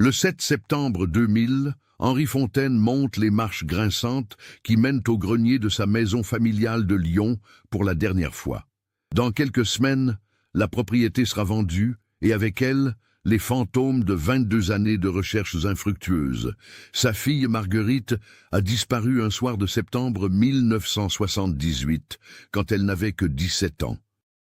Le 7 septembre 2000, Henri Fontaine monte les marches grinçantes qui mènent au grenier de sa maison familiale de Lyon pour la dernière fois. Dans quelques semaines, la propriété sera vendue et avec elle, les fantômes de 22 années de recherches infructueuses. Sa fille Marguerite a disparu un soir de septembre 1978, quand elle n'avait que 17 ans.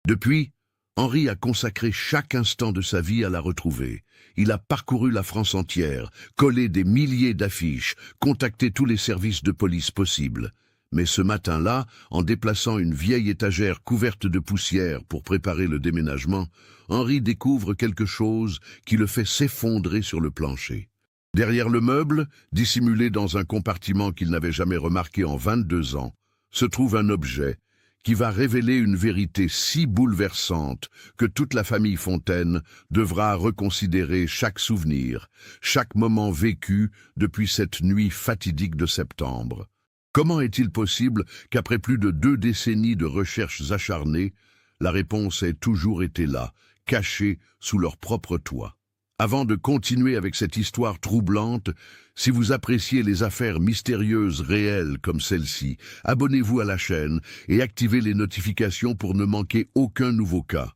Depuis, Henri a consacré chaque instant de sa vie à la retrouver. Il a parcouru la France entière, collé des milliers d'affiches, contacté tous les services de police possibles. Mais ce matin-là, en déplaçant une vieille étagère couverte de poussière pour préparer le déménagement, Henri découvre quelque chose qui le fait s'effondrer sur le plancher. Derrière le meuble, dissimulé dans un compartiment qu'il n'avait jamais remarqué en 22 ans, se trouve un objet qui va révéler une vérité si bouleversante que toute la famille Fontaine devra reconsidérer chaque souvenir, chaque moment vécu depuis cette nuit fatidique de septembre. Comment est-il possible qu'après plus de 2 décennies de recherches acharnées, la réponse ait toujours été là, cachée sous leur propre toit? Avant de continuer avec cette histoire troublante, si vous appréciez les affaires mystérieuses réelles comme celle-ci, abonnez-vous à la chaîne et activez les notifications pour ne manquer aucun nouveau cas.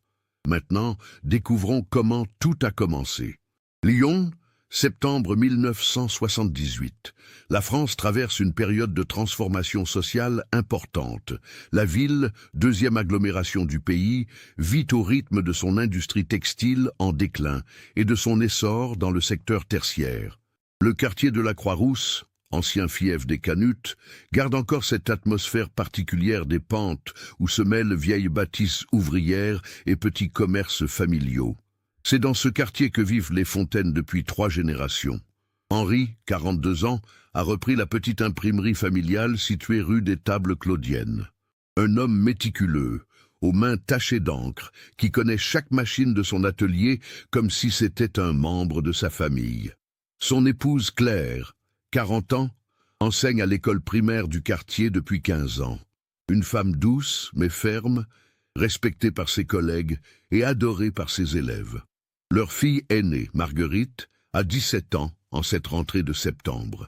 Maintenant, découvrons comment tout a commencé. Lyon, septembre 1978. La France traverse une période de transformation sociale importante. La ville, deuxième agglomération du pays, vit au rythme de son industrie textile en déclin et de son essor dans le secteur tertiaire. Le quartier de la Croix-Rousse, ancien fief des Canutes, garde encore cette atmosphère particulière des pentes où se mêlent vieilles bâtisses ouvrières et petits commerces familiaux. C'est dans ce quartier que vivent les Fontaines depuis 3 générations. Henri, 42 ans, a repris la petite imprimerie familiale située rue des Tables Claudiennes. Un homme méticuleux, aux mains tachées d'encre, qui connaît chaque machine de son atelier comme si c'était un membre de sa famille. Son épouse Claire, 40 ans, enseigne à l'école primaire du quartier depuis 15 ans. Une femme douce mais ferme, respectée par ses collègues et adorée par ses élèves. Leur fille aînée, Marguerite, a 17 ans en cette rentrée de septembre.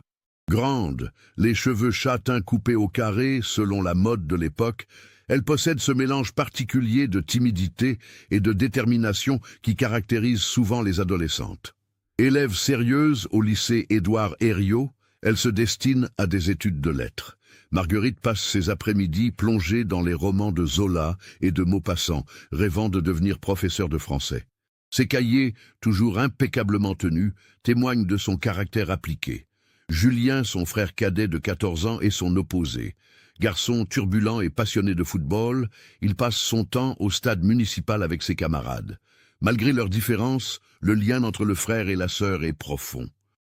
Grande, les cheveux châtains coupés au carré selon la mode de l'époque, elle possède ce mélange particulier de timidité et de détermination qui caractérise souvent les adolescentes. Élève sérieuse au lycée Édouard Herriot, elle se destine à des études de lettres. Marguerite passe ses après-midi plongée dans les romans de Zola et de Maupassant, rêvant de devenir professeur de français. Ses cahiers, toujours impeccablement tenus, témoignent de son caractère appliqué. Julien, son frère cadet de 14 ans, est son opposé. Garçon turbulent et passionné de football, il passe son temps au stade municipal avec ses camarades. Malgré leurs différences, le lien entre le frère et la sœur est profond.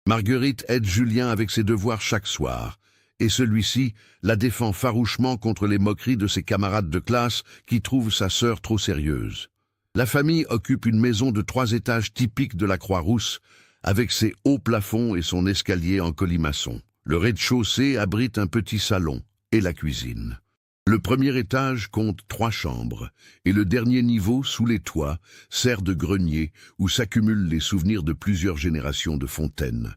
Marguerite aide Julien avec ses devoirs chaque soir, et celui-ci la défend farouchement contre les moqueries de ses camarades de classe qui trouvent sa sœur trop sérieuse. La famille occupe une maison de 3 étages typique de la Croix-Rousse, avec ses hauts plafonds et son escalier en colimaçon. Le rez-de-chaussée abrite un petit salon et la cuisine. Le premier étage compte 3 chambres, et le dernier niveau, sous les toits, sert de grenier où s'accumulent les souvenirs de plusieurs générations de Fontaines.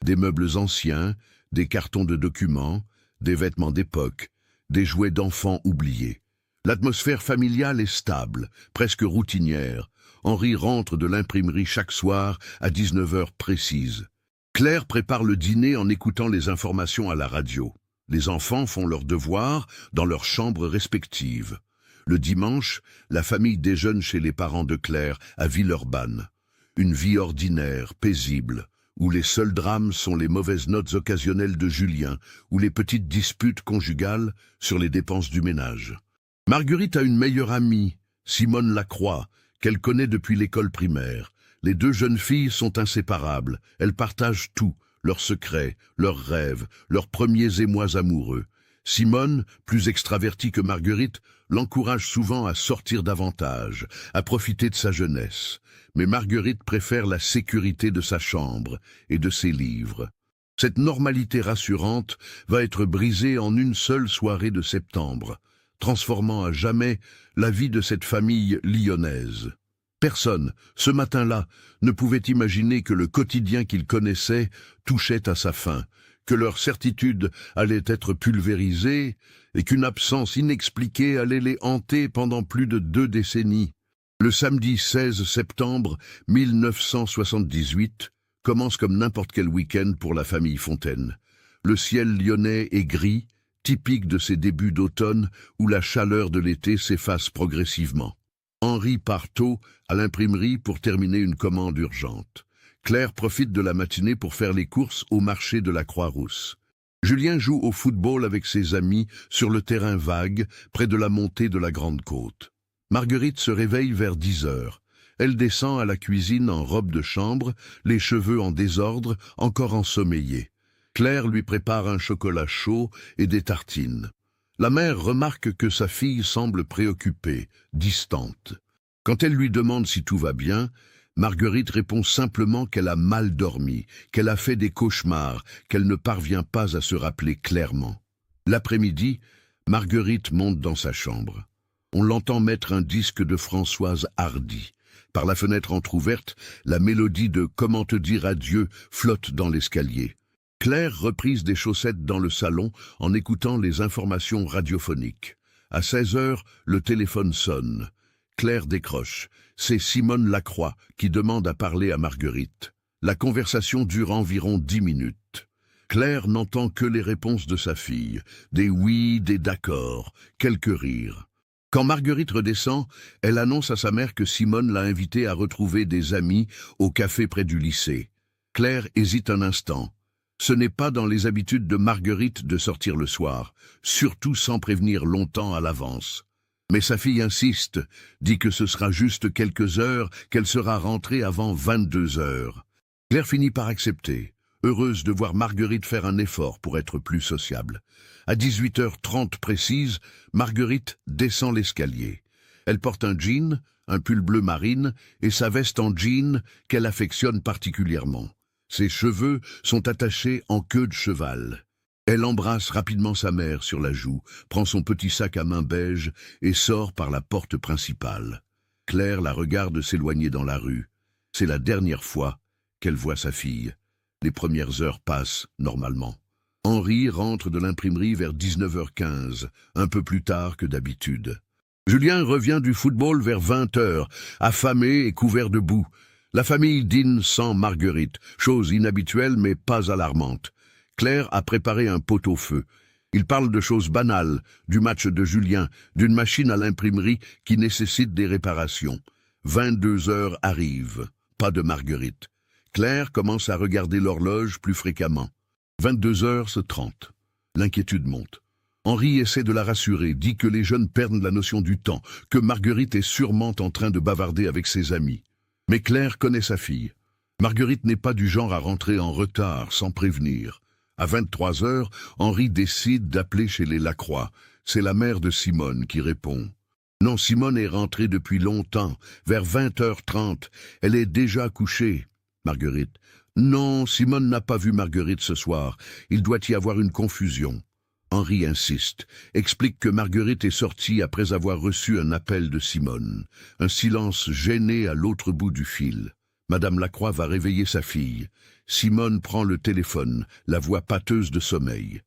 Des meubles anciens, des cartons de documents, des vêtements d'époque, des jouets d'enfants oubliés. L'atmosphère familiale est stable, presque routinière. Henri rentre de l'imprimerie chaque soir à 19 heures précises. Claire prépare le dîner en écoutant les informations à la radio. Les enfants font leurs devoirs dans leurs chambres respectives. Le dimanche, la famille déjeune chez les parents de Claire à Villeurbanne. Une vie ordinaire, paisible, où les seuls drames sont les mauvaises notes occasionnelles de Julien ou les petites disputes conjugales sur les dépenses du ménage. Marguerite a une meilleure amie, Simone Lacroix, qu'elle connaît depuis l'école primaire. Les 2 jeunes filles sont inséparables. Elles partagent tout, leurs secrets, leurs rêves, leurs premiers émois amoureux. Simone, plus extravertie que Marguerite, l'encourage souvent à sortir davantage, à profiter de sa jeunesse. Mais Marguerite préfère la sécurité de sa chambre et de ses livres. Cette normalité rassurante va être brisée en une seule soirée de septembre, transformant à jamais la vie de cette famille lyonnaise. Personne, ce matin-là, ne pouvait imaginer que le quotidien qu'ils connaissaient touchait à sa fin, que leur certitude allait être pulvérisée et qu'une absence inexpliquée allait les hanter pendant plus de 2 décennies. Le samedi 16 septembre 1978 commence comme n'importe quel week-end pour la famille Fontaine. Le ciel lyonnais est gris, typique de ces débuts d'automne où la chaleur de l'été s'efface progressivement. Henri part tôt à l'imprimerie pour terminer une commande urgente. Claire profite de la matinée pour faire les courses au marché de la Croix-Rousse. Julien joue au football avec ses amis sur le terrain vague près de la montée de la Grande Côte. Marguerite se réveille vers 10 heures. Elle descend à la cuisine en robe de chambre, les cheveux en désordre, encore ensommeillée. Claire lui prépare un chocolat chaud et des tartines. La mère remarque que sa fille semble préoccupée, distante. Quand elle lui demande si tout va bien, Marguerite répond simplement qu'elle a mal dormi, qu'elle a fait des cauchemars, qu'elle ne parvient pas à se rappeler clairement. L'après-midi, Marguerite monte dans sa chambre. On l'entend mettre un disque de Françoise Hardy. Par la fenêtre entr'ouverte, la mélodie de « Comment te dire adieu » flotte dans l'escalier. Claire reprise des chaussettes dans le salon en écoutant les informations radiophoniques. À 16 heures, le téléphone sonne. Claire décroche. C'est Simone Lacroix qui demande à parler à Marguerite. La conversation dure environ 10 minutes. Claire n'entend que les réponses de sa fille. Des oui, des d'accord, quelques rires. Quand Marguerite redescend, elle annonce à sa mère que Simone l'a invitée à retrouver des amis au café près du lycée. Claire hésite un instant. Ce n'est pas dans les habitudes de Marguerite de sortir le soir, surtout sans prévenir longtemps à l'avance. Mais sa fille insiste, dit que ce sera juste quelques heures, qu'elle sera rentrée avant 22 heures. Claire finit par accepter, heureuse de voir Marguerite faire un effort pour être plus sociable. À 18h30 précise, Marguerite descend l'escalier. Elle porte un jean, un pull bleu marine et sa veste en jean qu'elle affectionne particulièrement. Ses cheveux sont attachés en queue de cheval. Elle embrasse rapidement sa mère sur la joue, prend son petit sac à main beige et sort par la porte principale. Claire la regarde s'éloigner dans la rue. C'est la dernière fois qu'elle voit sa fille. Les premières heures passent normalement. Henri rentre de l'imprimerie vers 19h15, un peu plus tard que d'habitude. Julien revient du football vers 20h, affamé et couvert de boue. La famille dîne sans Marguerite, chose inhabituelle mais pas alarmante. Claire a préparé un pot-au-feu. Il parle de choses banales, du match de Julien, d'une machine à l'imprimerie qui nécessite des réparations. 22 heures arrivent, pas de Marguerite. Claire commence à regarder l'horloge plus fréquemment. 22h30. L'inquiétude monte. Henri essaie de la rassurer, dit que les jeunes perdent la notion du temps, que Marguerite est sûrement en train de bavarder avec ses amis. Mais Claire connaît sa fille. Marguerite n'est pas du genre à rentrer en retard sans prévenir. À 23h, Henri décide d'appeler chez les Lacroix. C'est la mère de Simone qui répond. Non, Simone est rentrée depuis longtemps, vers 20h30. Elle est déjà couchée. Marguerite. Non, Simone n'a pas vu Marguerite ce soir. Il doit y avoir une confusion. Henri insiste, explique que Marguerite est sortie après avoir reçu un appel de Simone. Un silence gêné à l'autre bout du fil. Madame Lacroix va réveiller sa fille. Simone prend le téléphone, la voix pâteuse de sommeil.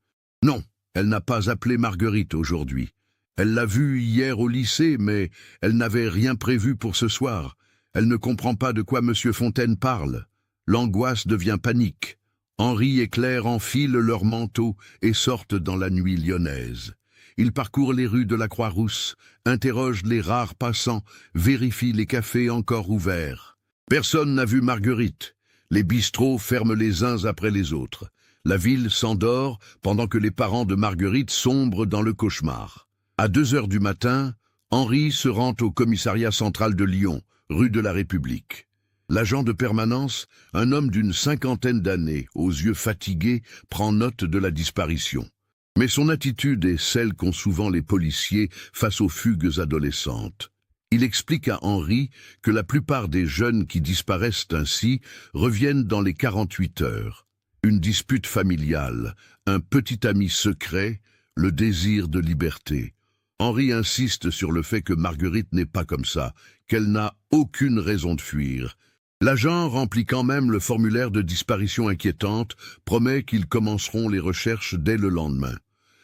Non, elle n'a pas appelé Marguerite aujourd'hui. Elle l'a vue hier au lycée, mais elle n'avait rien prévu pour ce soir. Elle ne comprend pas de quoi Monsieur Fontaine parle. L'angoisse devient panique. Henri et Claire enfilent leurs manteaux et sortent dans la nuit lyonnaise. Ils parcourent les rues de la Croix-Rousse, interrogent les rares passants, vérifient les cafés encore ouverts. Personne n'a vu Marguerite. Les bistrots ferment les uns après les autres. La ville s'endort pendant que les parents de Marguerite sombrent dans le cauchemar. À 2h du matin, Henri se rend au commissariat central de Lyon, rue de la République. L'agent de permanence, un homme d'une 50aine d'années, aux yeux fatigués, prend note de la disparition. Mais son attitude est celle qu'ont souvent les policiers face aux fugues adolescentes. Il explique à Henri que la plupart des jeunes qui disparaissent ainsi reviennent dans les 48 heures. Une dispute familiale, un petit ami secret, le désir de liberté. Henri insiste sur le fait que Marguerite n'est pas comme ça, qu'elle n'a aucune raison de fuir. L'agent remplit quand même le formulaire de disparition inquiétante, promet qu'ils commenceront les recherches dès le lendemain.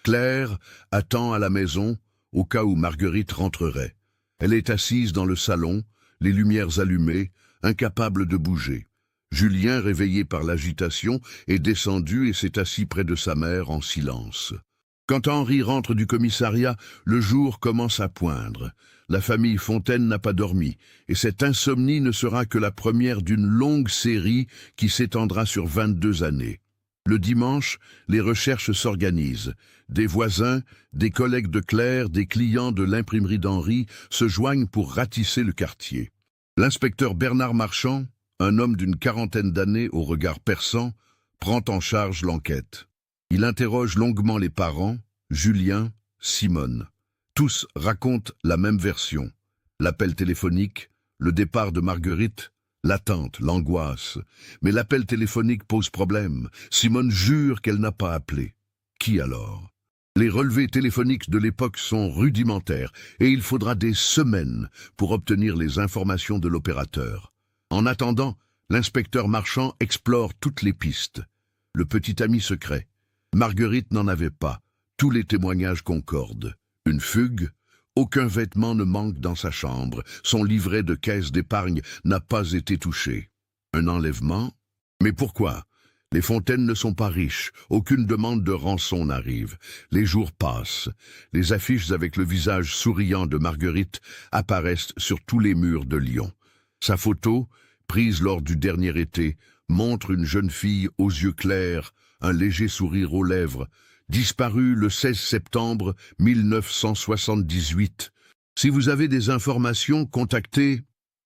Claire attend à la maison, au cas où Marguerite rentrerait. Elle est assise dans le salon, les lumières allumées, incapable de bouger. Julien, réveillé par l'agitation, est descendu et s'est assis près de sa mère en silence. Quand Henri rentre du commissariat, le jour commence à poindre. La famille Fontaine n'a pas dormi, et cette insomnie ne sera que la première d'une longue série qui s'étendra sur 22 années. Le dimanche, les recherches s'organisent. Des voisins, des collègues de Claire, des clients de l'imprimerie d'Henri se joignent pour ratisser le quartier. L'inspecteur Bernard Marchand, un homme d'une quarantaine d'années au regard perçant, prend en charge l'enquête. Il interroge longuement les parents, Julien, Simone. Tous racontent la même version. L'appel téléphonique, le départ de Marguerite, l'attente, l'angoisse. Mais l'appel téléphonique pose problème. Simone jure qu'elle n'a pas appelé. Qui alors? Les relevés téléphoniques de l'époque sont rudimentaires et il faudra des semaines pour obtenir les informations de l'opérateur. En attendant, l'inspecteur Marchand explore toutes les pistes. Le petit ami secret. Marguerite n'en avait pas. Tous les témoignages concordent. Une fugue? Aucun vêtement ne manque dans sa chambre. Son livret de caisse d'épargne n'a pas été touché. Un enlèvement? Mais pourquoi? Les Fontaine ne sont pas riches. Aucune demande de rançon n'arrive. Les jours passent. Les affiches avec le visage souriant de Marguerite apparaissent sur tous les murs de Lyon. Sa photo, prise lors du dernier été, montre une jeune fille aux yeux clairs, un léger sourire aux lèvres, disparue le 16 septembre 1978. Si vous avez des informations, contactez.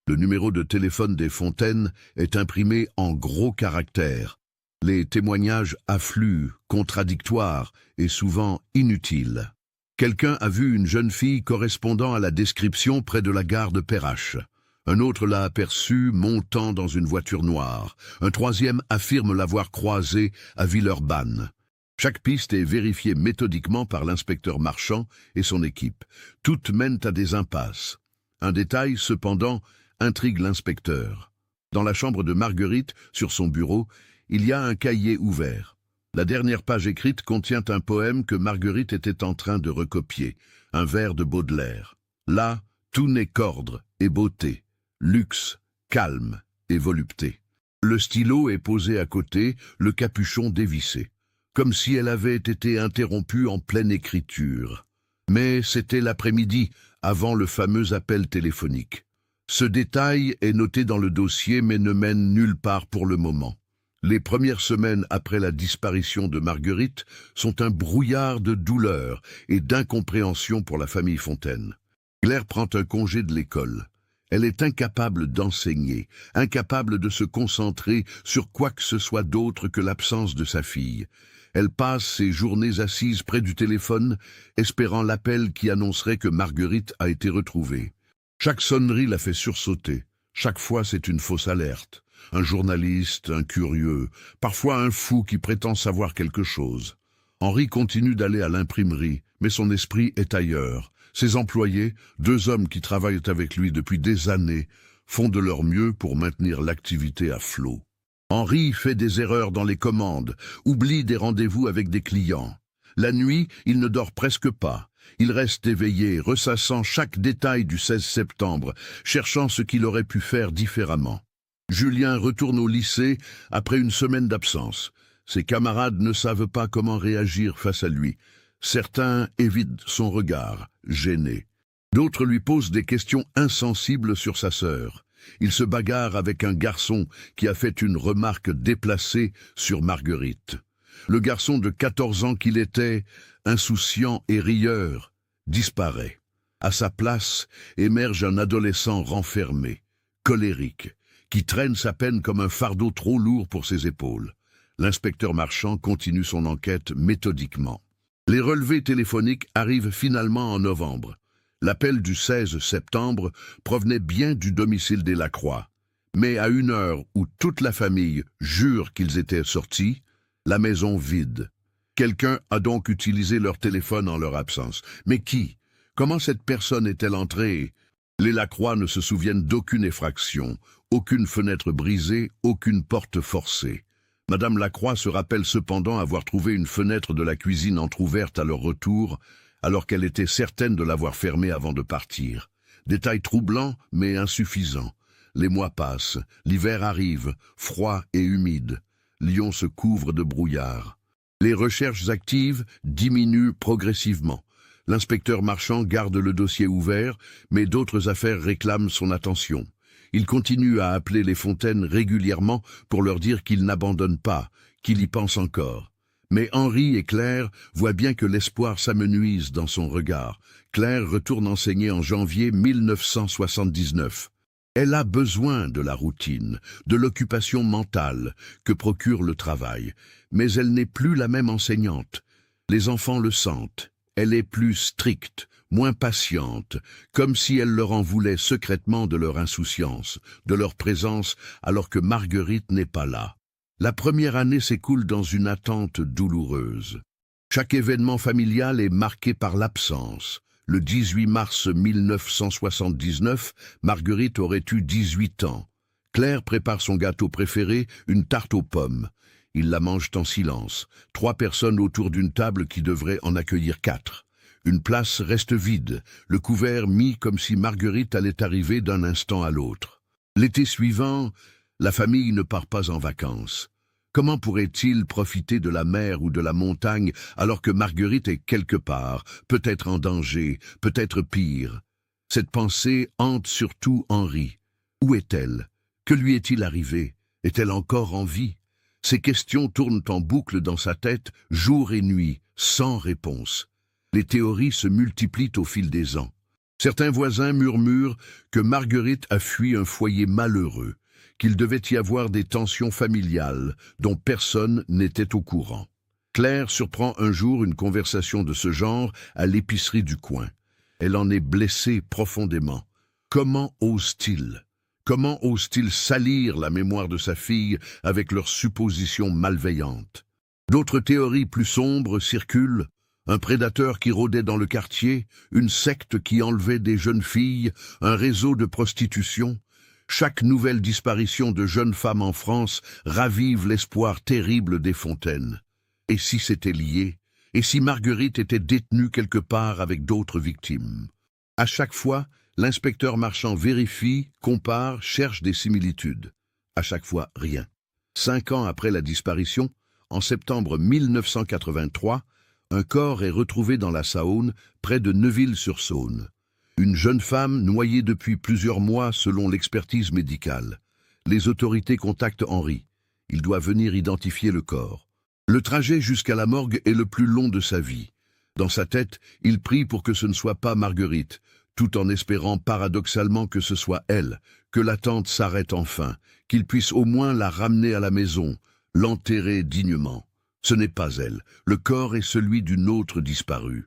Le numéro de téléphone des Fontaine est imprimé en gros caractères. Les témoignages affluent, contradictoires et souvent inutiles. Quelqu'un a vu une jeune fille correspondant à la description près de la gare de Perrache. Un autre l'a aperçue montant dans une voiture noire. Un troisième affirme l'avoir croisée à Villeurbanne. Chaque piste est vérifiée méthodiquement par l'inspecteur Marchand et son équipe. Toutes mènent à des impasses. Un détail, cependant, intrigue l'inspecteur. Dans la chambre de Marguerite, sur son bureau, il y a un cahier ouvert. La dernière page écrite contient un poème que Marguerite était en train de recopier, un vers de Baudelaire. Là, tout n'est qu'ordre et beauté, luxe, calme et volupté. Le stylo est posé à côté, le capuchon dévissé, comme si elle avait été interrompue en pleine écriture. Mais c'était l'après-midi, avant le fameux appel téléphonique. Ce détail est noté dans le dossier mais ne mène nulle part pour le moment. Les premières semaines après la disparition de Marguerite sont un brouillard de douleur et d'incompréhension pour la famille Fontaine. Claire prend un congé de l'école. Elle est incapable d'enseigner, incapable de se concentrer sur quoi que ce soit d'autre que l'absence de sa fille. Elle passe ses journées assises près du téléphone, espérant l'appel qui annoncerait que Marguerite a été retrouvée. Chaque sonnerie la fait sursauter. Chaque fois, c'est une fausse alerte. Un journaliste, un curieux, parfois un fou qui prétend savoir quelque chose. Henri continue d'aller à l'imprimerie, mais son esprit est ailleurs. Ses employés, 2 hommes qui travaillent avec lui depuis des années, font de leur mieux pour maintenir l'activité à flot. Henri fait des erreurs dans les commandes, oublie des rendez-vous avec des clients. La nuit, il ne dort presque pas. Il reste éveillé, ressassant chaque détail du 16 septembre, cherchant ce qu'il aurait pu faire différemment. Julien retourne au lycée après une semaine d'absence. Ses camarades ne savent pas comment réagir face à lui. Certains évitent son regard, gênés. D'autres lui posent des questions insensibles sur sa sœur. Il se bagarre avec un garçon qui a fait une remarque déplacée sur Marguerite. Le garçon de 14 ans qu'il était, insouciant et rieur, disparaît. À sa place émerge un adolescent renfermé, colérique, qui traîne sa peine comme un fardeau trop lourd pour ses épaules. L'inspecteur Marchand continue son enquête méthodiquement. Les relevés téléphoniques arrivent finalement en novembre. L'appel du 16 septembre provenait bien du domicile des Lacroix. Mais à une heure où toute la famille jure qu'ils étaient sortis, la maison vide. Quelqu'un a donc utilisé leur téléphone en leur absence. Mais qui? Comment cette personne est-elle entrée? Les Lacroix ne se souviennent d'aucune effraction, aucune fenêtre brisée, aucune porte forcée. Madame Lacroix se rappelle cependant avoir trouvé une fenêtre de la cuisine entr'ouverte à leur retour, alors qu'elle était certaine de l'avoir fermée avant de partir. Détail troublant, mais insuffisant. Les mois passent, l'hiver arrive, froid et humide. Lyon se couvre de brouillard. Les recherches actives diminuent progressivement. L'inspecteur Marchand garde le dossier ouvert, mais d'autres affaires réclament son attention. Il continue à appeler les Fontaine régulièrement pour leur dire qu'il n'abandonne pas, qu'il y pense encore. Mais Henri et Claire voient bien que l'espoir s'amenuise dans son regard. Claire retourne enseigner en janvier 1979. Elle a besoin de la routine, de l'occupation mentale que procure le travail, mais elle n'est plus la même enseignante. Les enfants le sentent. Elle est plus stricte, moins patiente, comme si elle leur en voulait secrètement de leur insouciance, de leur présence, alors que Marguerite n'est pas là. La première année s'écoule dans une attente douloureuse. Chaque événement familial est marqué par l'absence. Le 18 mars 1979, Marguerite aurait eu 18 ans. Claire prépare son gâteau préféré, une tarte aux pommes. Ils la mangent en silence. 3 personnes autour d'une table qui devrait en accueillir 4. Une place reste vide, le couvert mis comme si Marguerite allait arriver d'un instant à l'autre. L'été suivant, la famille ne part pas en vacances. Comment pourrait-il profiter de la mer ou de la montagne alors que Marguerite est quelque part, peut-être en danger, peut-être pire? Cette pensée hante surtout Henri. Où est-elle? Que lui est-il arrivé? Est-elle encore en vie? Ces questions tournent en boucle dans sa tête, jour et nuit, sans réponse. Les théories se multiplient au fil des ans. Certains voisins murmurent que Marguerite a fui un foyer malheureux, qu'il devait y avoir des tensions familiales dont personne n'était au courant. Claire surprend un jour une conversation de ce genre à l'épicerie du coin. Elle en est blessée profondément. Comment ose-t-il? Comment ose-t-il salir la mémoire de sa fille avec leurs suppositions malveillantes? D'autres théories plus sombres circulent. Un prédateur qui rôdait dans le quartier, une secte qui enlevait des jeunes filles, un réseau de prostitution. Chaque nouvelle disparition de jeunes femmes en France ravive l'espoir terrible des Fontaine. Et si c'était lié? Et si Marguerite était détenue quelque part avec d'autres victimes? À chaque fois, l'inspecteur Marchand vérifie, compare, cherche des similitudes. À chaque fois, rien. 5 ans après la disparition, en septembre 1983, un corps est retrouvé dans la Saône, près de Neuville-sur-Saône. Une jeune femme noyée depuis plusieurs mois selon l'expertise médicale. Les autorités contactent Henri. Il doit venir identifier le corps. Le trajet jusqu'à la morgue est le plus long de sa vie. Dans sa tête, il prie pour que ce ne soit pas Marguerite, tout en espérant paradoxalement que ce soit elle, que l'attente s'arrête enfin, qu'il puisse au moins la ramener à la maison, l'enterrer dignement. Ce n'est pas elle, le corps est celui d'une autre disparue.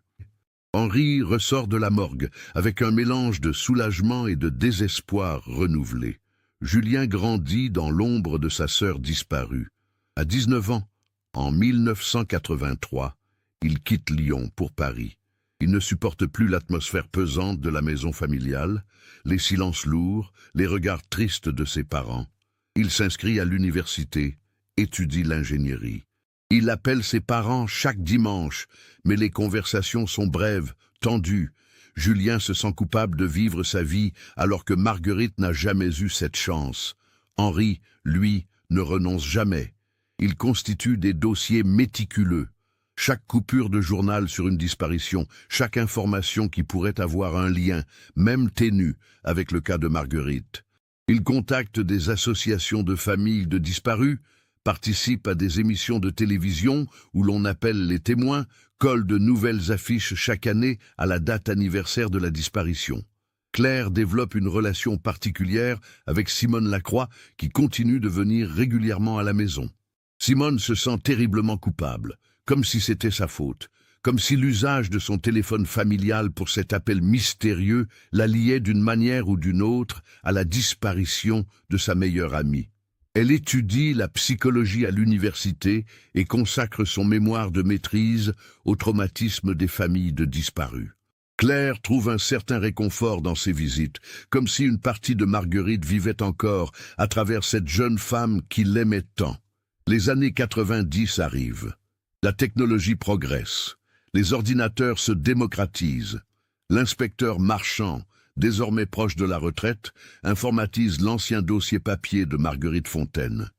Henri ressort de la morgue avec un mélange de soulagement et de désespoir renouvelé. Julien grandit dans l'ombre de sa sœur disparue. À 19 ans, en 1983, il quitte Lyon pour Paris. Il ne supporte plus l'atmosphère pesante de la maison familiale, les silences lourds, les regards tristes de ses parents. Il s'inscrit à l'université, étudie l'ingénierie. Il appelle ses parents chaque dimanche, mais les conversations sont brèves, tendues. Julien se sent coupable de vivre sa vie alors que Marguerite n'a jamais eu cette chance. Henri, lui, ne renonce jamais. Il constitue des dossiers méticuleux. Chaque coupure de journal sur une disparition, chaque information qui pourrait avoir un lien, même ténu, avec le cas de Marguerite. Il contacte des associations de familles de disparus, participe à des émissions de télévision où l'on appelle les témoins, colle de nouvelles affiches chaque année à la date anniversaire de la disparition. Claire développe une relation particulière avec Simone Lacroix qui continue de venir régulièrement à la maison. Simone se sent terriblement coupable, comme si c'était sa faute, comme si l'usage de son téléphone familial pour cet appel mystérieux la liait d'une manière ou d'une autre à la disparition de sa meilleure amie. Elle étudie la psychologie à l'université et consacre son mémoire de maîtrise au traumatisme des familles de disparus. Claire trouve un certain réconfort dans ses visites, comme si une partie de Marguerite vivait encore à travers cette jeune femme qui l'aimait tant. Les années 90 arrivent. La technologie progresse. Les ordinateurs se démocratisent. L'inspecteur Marchand, désormais proche de la retraite, informatise l'ancien dossier papier de Marguerite Fontaine.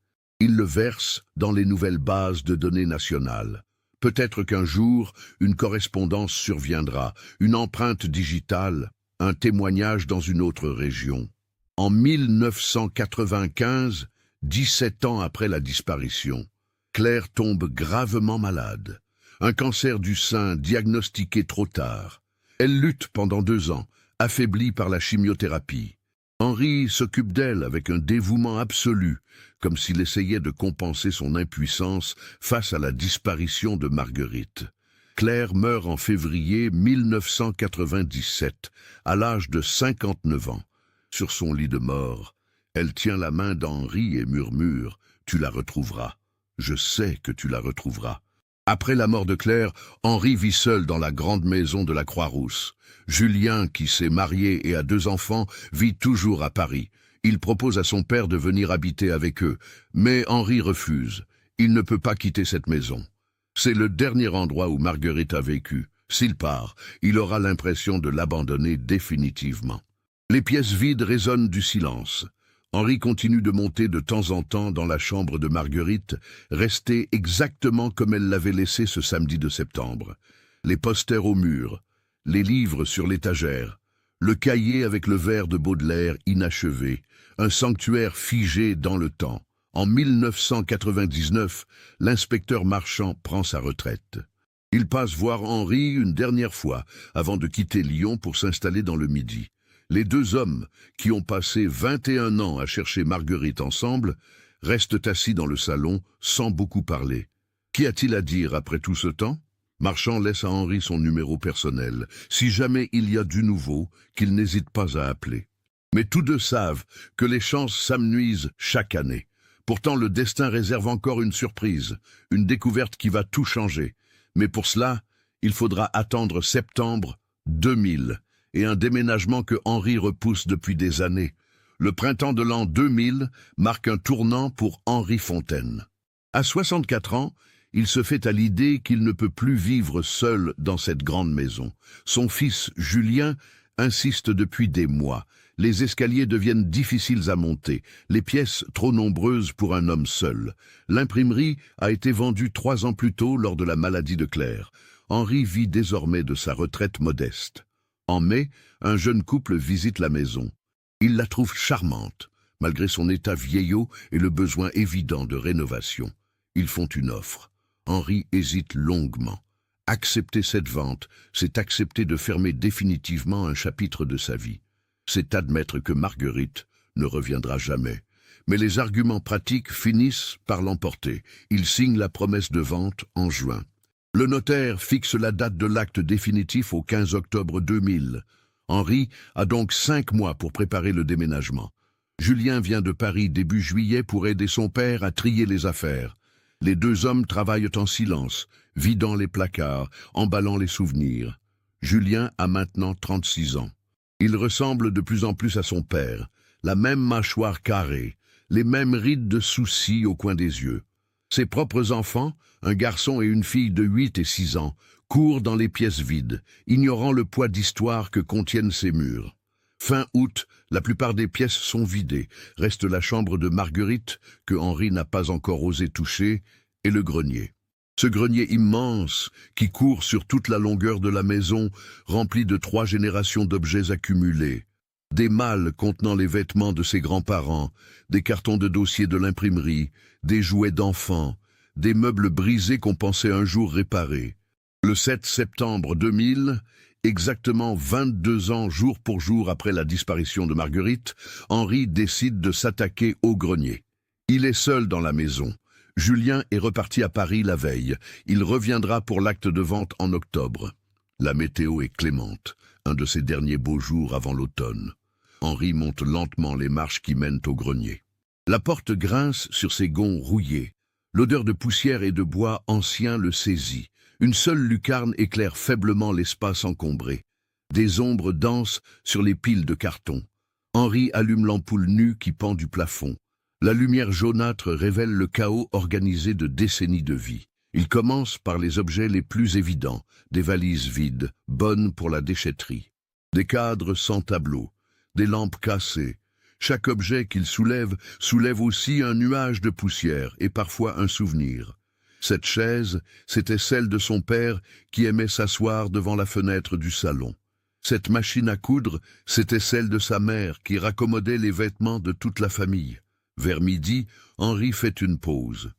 Il le verse dans les nouvelles bases de données nationales. Peut-être qu'un jour, une correspondance surviendra, une empreinte digitale, un témoignage dans une autre région. En 1995, 17 ans après la disparition, Claire tombe gravement malade. Un cancer du sein diagnostiqué trop tard. Elle lutte pendant 2 ans, affaiblie par la chimiothérapie. Henri s'occupe d'elle avec un dévouement absolu, comme s'il essayait de compenser son impuissance face à la disparition de Marguerite. Claire meurt en février 1997, à l'âge de 59 ans. Sur son lit de mort, elle tient la main d'Henri et murmure « Tu la retrouveras. Je sais que tu la retrouveras. » Après la mort de Claire, Henri vit seul dans la grande maison de la Croix-Rousse. Julien, qui s'est marié et a 2 enfants, vit toujours à Paris. Il propose à son père de venir habiter avec eux, mais Henri refuse. Il ne peut pas quitter cette maison. C'est le dernier endroit où Marguerite a vécu. S'il part, il aura l'impression de l'abandonner définitivement. Les pièces vides résonnent du silence. Henri continue de monter de temps en temps dans la chambre de Marguerite, restée exactement comme elle l'avait laissée ce samedi de septembre. Les posters au mur, les livres sur l'étagère, le cahier avec le vers de Baudelaire inachevé, un sanctuaire figé dans le temps. En 1999, l'inspecteur Marchand prend sa retraite. Il passe voir Henri une dernière fois avant de quitter Lyon pour s'installer dans le Midi. Les 2 hommes, qui ont passé 21 ans à chercher Marguerite ensemble, restent assis dans le salon sans beaucoup parler. Qu'y a-t-il à dire après tout ce temps? Marchand laisse à Henri son numéro personnel, si jamais il y a du nouveau, qu'il n'hésite pas à appeler. Mais tous 2 savent que les chances s'amenuisent chaque année. Pourtant, le destin réserve encore une surprise, une découverte qui va tout changer. Mais pour cela, il faudra attendre septembre 2000, et un déménagement que Henri repousse depuis des années. Le printemps de l'an 2000 marque un tournant pour Henri Fontaine. À 64 ans, il se fait à l'idée qu'il ne peut plus vivre seul dans cette grande maison. Son fils, Julien, insiste depuis des mois. Les escaliers deviennent difficiles à monter, les pièces trop nombreuses pour un homme seul. L'imprimerie a été vendue 3 ans plus tôt lors de la maladie de Claire. Henri vit désormais de sa retraite modeste. En mai, un jeune couple visite la maison. Il la trouve charmante, malgré son état vieillot et le besoin évident de rénovation. Ils font une offre. Henri hésite longuement. Accepter cette vente, c'est accepter de fermer définitivement un chapitre de sa vie. C'est admettre que Marguerite ne reviendra jamais. Mais les arguments pratiques finissent par l'emporter. Il signe la promesse de vente en juin. Le notaire fixe la date de l'acte définitif au 15 octobre 2000. Henri a donc 5 mois pour préparer le déménagement. Julien vient de Paris début juillet pour aider son père à trier les affaires. Les 2 hommes travaillent en silence, vidant les placards, emballant les souvenirs. Julien a maintenant 36 ans. Il ressemble de plus en plus à son père, la même mâchoire carrée, les mêmes rides de soucis au coin des yeux. Ses propres enfants, un garçon et une fille de 8 et 6 ans, courent dans les pièces vides, ignorant le poids d'histoire que contiennent ces murs. Fin août, la plupart des pièces sont vidées. Reste la chambre de Marguerite, que Henri n'a pas encore osé toucher, et le grenier. Ce grenier immense, qui court sur toute la longueur de la maison, rempli de 3 générations d'objets accumulés. Des malles contenant les vêtements de ses grands-parents, des cartons de dossiers de l'imprimerie, des jouets d'enfants, des meubles brisés qu'on pensait un jour réparer. Le 7 septembre 2000, exactement 22 ans jour pour jour après la disparition de Marguerite, Henri décide de s'attaquer au grenier. Il est seul dans la maison. Julien est reparti à Paris la veille. Il reviendra pour l'acte de vente en octobre. La météo est clémente, un de ces derniers beaux jours avant l'automne. Henri monte lentement les marches qui mènent au grenier. La porte grince sur ses gonds rouillés. L'odeur de poussière et de bois ancien le saisit. Une seule lucarne éclaire faiblement l'espace encombré. Des ombres dansent sur les piles de carton. Henri allume l'ampoule nue qui pend du plafond. La lumière jaunâtre révèle le chaos organisé de décennies de vie. Il commence par les objets les plus évidents, des valises vides, bonnes pour la déchetterie. Des cadres sans tableau, des lampes cassées. Chaque objet qu'il soulève aussi un nuage de poussière et parfois un souvenir. Cette chaise, c'était celle de son père qui aimait s'asseoir devant la fenêtre du salon. Cette machine à coudre, c'était celle de sa mère qui raccommodait les vêtements de toute la famille. Vers midi, Henri fait une pause.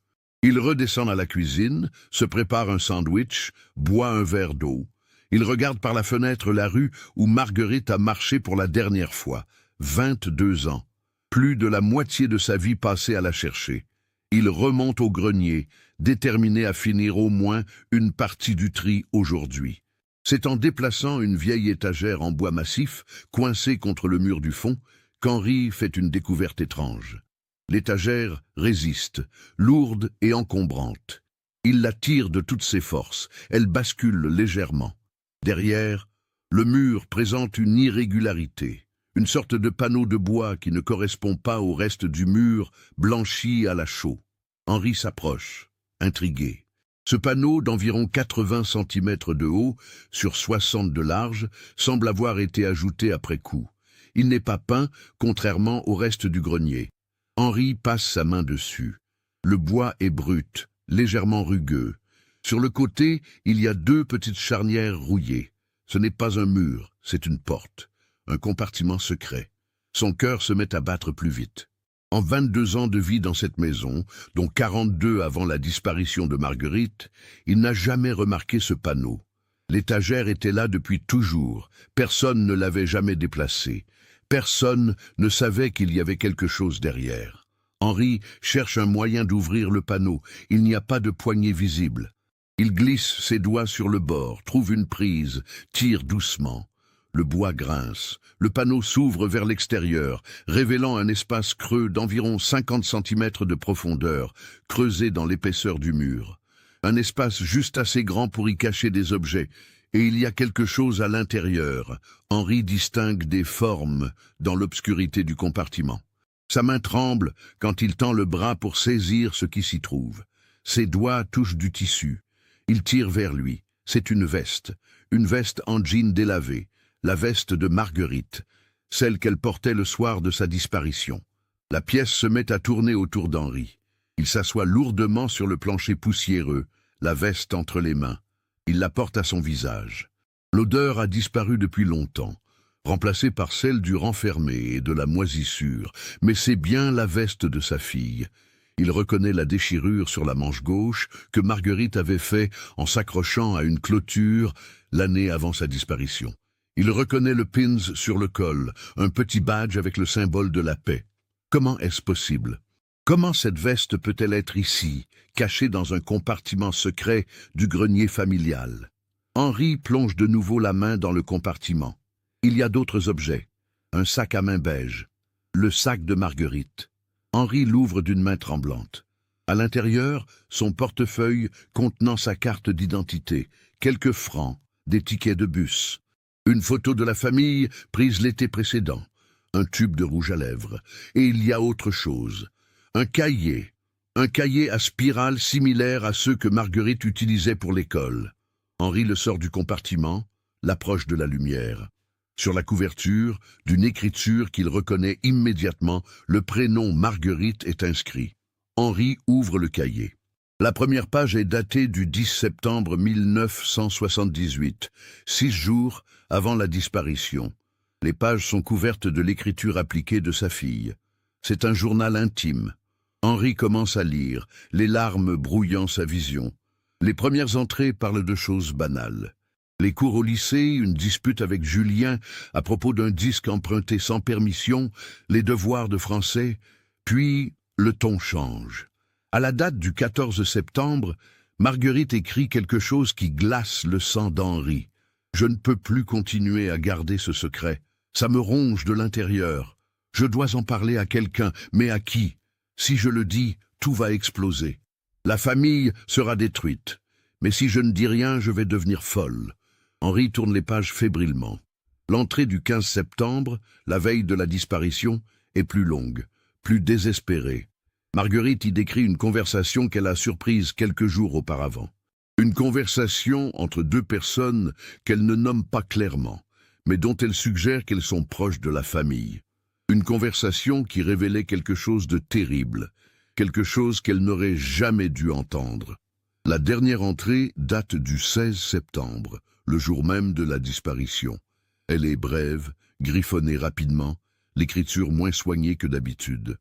Il redescend à la cuisine, se prépare un sandwich, boit un verre d'eau. Il regarde par la fenêtre la rue où Marguerite a marché pour la dernière fois. 22 ans. Plus de la moitié de sa vie passée à la chercher. Il remonte au grenier, déterminé à finir au moins une partie du tri aujourd'hui. C'est en déplaçant une vieille étagère en bois massif, coincée contre le mur du fond, qu'Henri fait une découverte étrange. L'étagère résiste, lourde et encombrante. Il la tire de toutes ses forces, elle bascule légèrement. Derrière, le mur présente une irrégularité, une sorte de panneau de bois qui ne correspond pas au reste du mur, blanchi à la chaux. Henri s'approche, intrigué. Ce panneau d'environ 80 cm de haut, sur 60 de large, semble avoir été ajouté après coup. Il n'est pas peint, contrairement au reste du grenier. Henri passe sa main dessus. Le bois est brut, légèrement rugueux. Sur le côté, il y a 2 petites charnières rouillées. Ce n'est pas un mur, c'est une porte, un compartiment secret. Son cœur se met à battre plus vite. En 22 ans de vie dans cette maison, dont 42 avant la disparition de Marguerite, il n'a jamais remarqué ce panneau. L'étagère était là depuis toujours, personne ne l'avait jamais déplacée. Personne ne savait qu'il y avait quelque chose derrière. Henri cherche un moyen d'ouvrir le panneau. Il n'y a pas de poignée visible. Il glisse ses doigts sur le bord, trouve une prise, tire doucement. Le bois grince. Le panneau s'ouvre vers l'extérieur, révélant un espace creux d'environ 50 cm de profondeur, creusé dans l'épaisseur du mur. Un espace juste assez grand pour y cacher des objets. Et il y a quelque chose à l'intérieur. Henri distingue des formes dans l'obscurité du compartiment. Sa main tremble quand il tend le bras pour saisir ce qui s'y trouve. Ses doigts touchent du tissu. Il tire vers lui. C'est une veste en jean délavé, la veste de Marguerite, celle qu'elle portait le soir de sa disparition. La pièce se met à tourner autour d'Henri. Il s'assoit lourdement sur le plancher poussiéreux, la veste entre les mains. Il la porte à son visage. L'odeur a disparu depuis longtemps, remplacée par celle du renfermé et de la moisissure, mais c'est bien la veste de sa fille. Il reconnaît la déchirure sur la manche gauche que Marguerite avait fait en s'accrochant à une clôture l'année avant sa disparition. Il reconnaît le pins sur le col, un petit badge avec le symbole de la paix. Comment est-ce possible ? Comment cette veste peut-elle être ici, cachée dans un compartiment secret du grenier familial? Henri plonge de nouveau la main dans le compartiment. Il y a d'autres objets. Un sac à main beige. Le sac de Marguerite. Henri l'ouvre d'une main tremblante. À l'intérieur, son portefeuille contenant sa carte d'identité, quelques francs, des tickets de bus. Une photo de la famille prise l'été précédent. Un tube de rouge à lèvres. Et il y a autre chose. Un cahier à spirale similaire à ceux que Marguerite utilisait pour l'école. Henri le sort du compartiment, l'approche de la lumière. Sur la couverture, d'une écriture qu'il reconnaît immédiatement, le prénom Marguerite est inscrit. Henri ouvre le cahier. La première page est datée du 10 septembre 1978, 6 jours avant la disparition. Les pages sont couvertes de l'écriture appliquée de sa fille. C'est un journal intime. Henri commence à lire, les larmes brouillant sa vision. Les premières entrées parlent de choses banales. Les cours au lycée, une dispute avec Julien à propos d'un disque emprunté sans permission, les devoirs de français, puis le ton change. À la date du 14 septembre, Marguerite écrit quelque chose qui glace le sang d'Henri. « Je ne peux plus continuer à garder ce secret. Ça me ronge de l'intérieur. Je dois en parler à quelqu'un, mais à qui? Si je le dis, tout va exploser. La famille sera détruite. Mais si je ne dis rien, je vais devenir folle. » Henri tourne les pages fébrilement. L'entrée du 15 septembre, la veille de la disparition, est plus longue, plus désespérée. Marguerite y décrit une conversation qu'elle a surprise quelques jours auparavant. Une conversation entre deux personnes qu'elle ne nomme pas clairement, mais dont elle suggère qu'elles sont proches de la famille. Une conversation qui révélait quelque chose de terrible, quelque chose qu'elle n'aurait jamais dû entendre. La dernière entrée date du 16 septembre, le jour même de la disparition. Elle est brève, griffonnée rapidement, l'écriture moins soignée que d'habitude.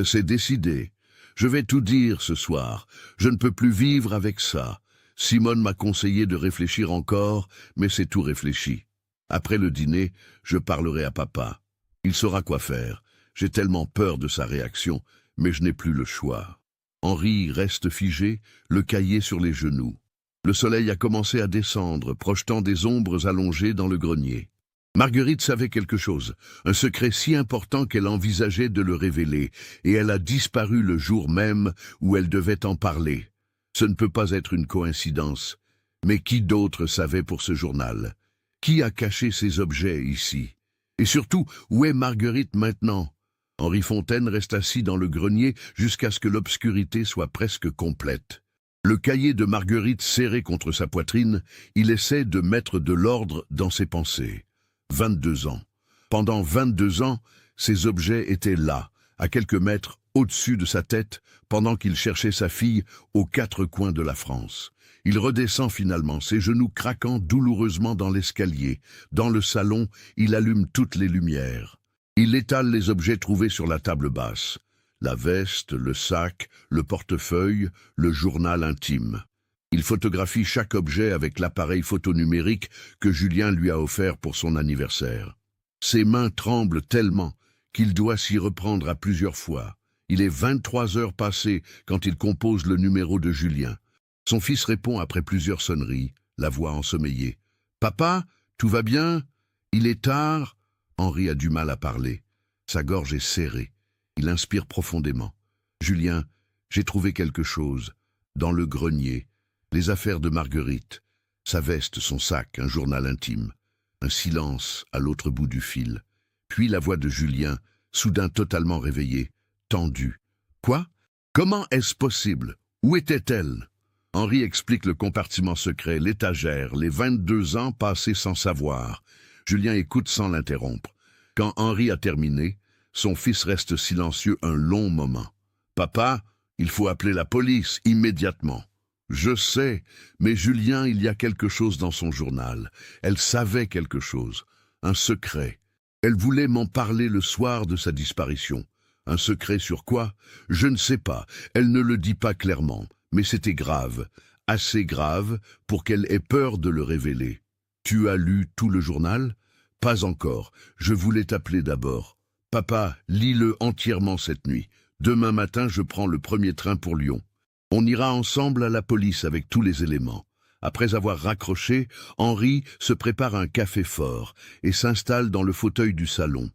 C'est décidé. Je vais tout dire ce soir. Je ne peux plus vivre avec ça. Simone m'a conseillé de réfléchir encore, mais c'est tout réfléchi. Après le dîner, je parlerai à papa. Il saura quoi faire. J'ai tellement peur de sa réaction, mais je n'ai plus le choix. Henri reste figé, le cahier sur les genoux. Le soleil a commencé à descendre, projetant des ombres allongées dans le grenier. Marguerite savait quelque chose, un secret si important qu'elle envisageait de le révéler, et elle a disparu le jour même où elle devait en parler. Ce ne peut pas être une coïncidence. Mais qui d'autre savait pour ce journal? Qui a caché ces objets ici? Et surtout, où est Marguerite maintenant? Henri Fontaine reste assis dans le grenier jusqu'à ce que l'obscurité soit presque complète. Le cahier de Marguerite serré contre sa poitrine, il essaie de mettre de l'ordre dans ses pensées. 22 ans. Pendant 22 ans, ces objets étaient là, à quelques mètres au-dessus de sa tête, pendant qu'il cherchait sa fille aux quatre coins de la France. Il redescend finalement, ses genoux craquant douloureusement dans l'escalier. Dans le salon, il allume toutes les lumières. Il étale les objets trouvés sur la table basse. La veste, le sac, le portefeuille, le journal intime. Il photographie chaque objet avec l'appareil photo numérique que Julien lui a offert pour son anniversaire. Ses mains tremblent tellement qu'il doit s'y reprendre à plusieurs fois. Il est 23 heures passées quand il compose le numéro de Julien. Son fils répond après plusieurs sonneries, la voix ensommeillée. « Papa, tout va bien? Il est tard ?» Henri a du mal à parler. Sa gorge est serrée. Il inspire profondément. « Julien, j'ai trouvé quelque chose. Dans le grenier. Les affaires de Marguerite. Sa veste, son sac, un journal intime. » Un silence à l'autre bout du fil. Puis la voix de Julien, soudain totalement réveillée, tendue. « Quoi? Comment est-ce possible? Où était-elle » Henri explique le compartiment secret, l'étagère, les 22 ans passés sans savoir. Julien écoute sans l'interrompre. Quand Henri a terminé, son fils reste silencieux un long moment. « Papa, il faut appeler la police, immédiatement. » Je sais, mais Julien, il y a quelque chose dans son journal. Elle savait quelque chose, un secret. Elle voulait m'en parler le soir de sa disparition. Un secret sur quoi? Je ne sais pas, elle ne le dit pas clairement, mais c'était grave, assez grave pour qu'elle ait peur de le révéler. Tu as lu tout le journal? Pas encore, je voulais t'appeler d'abord. Papa, lis-le entièrement cette nuit. Demain matin, je prends le premier train pour Lyon. On ira ensemble à la police avec tous les éléments. Après avoir raccroché, Henri se prépare un café fort et s'installe dans le fauteuil du salon.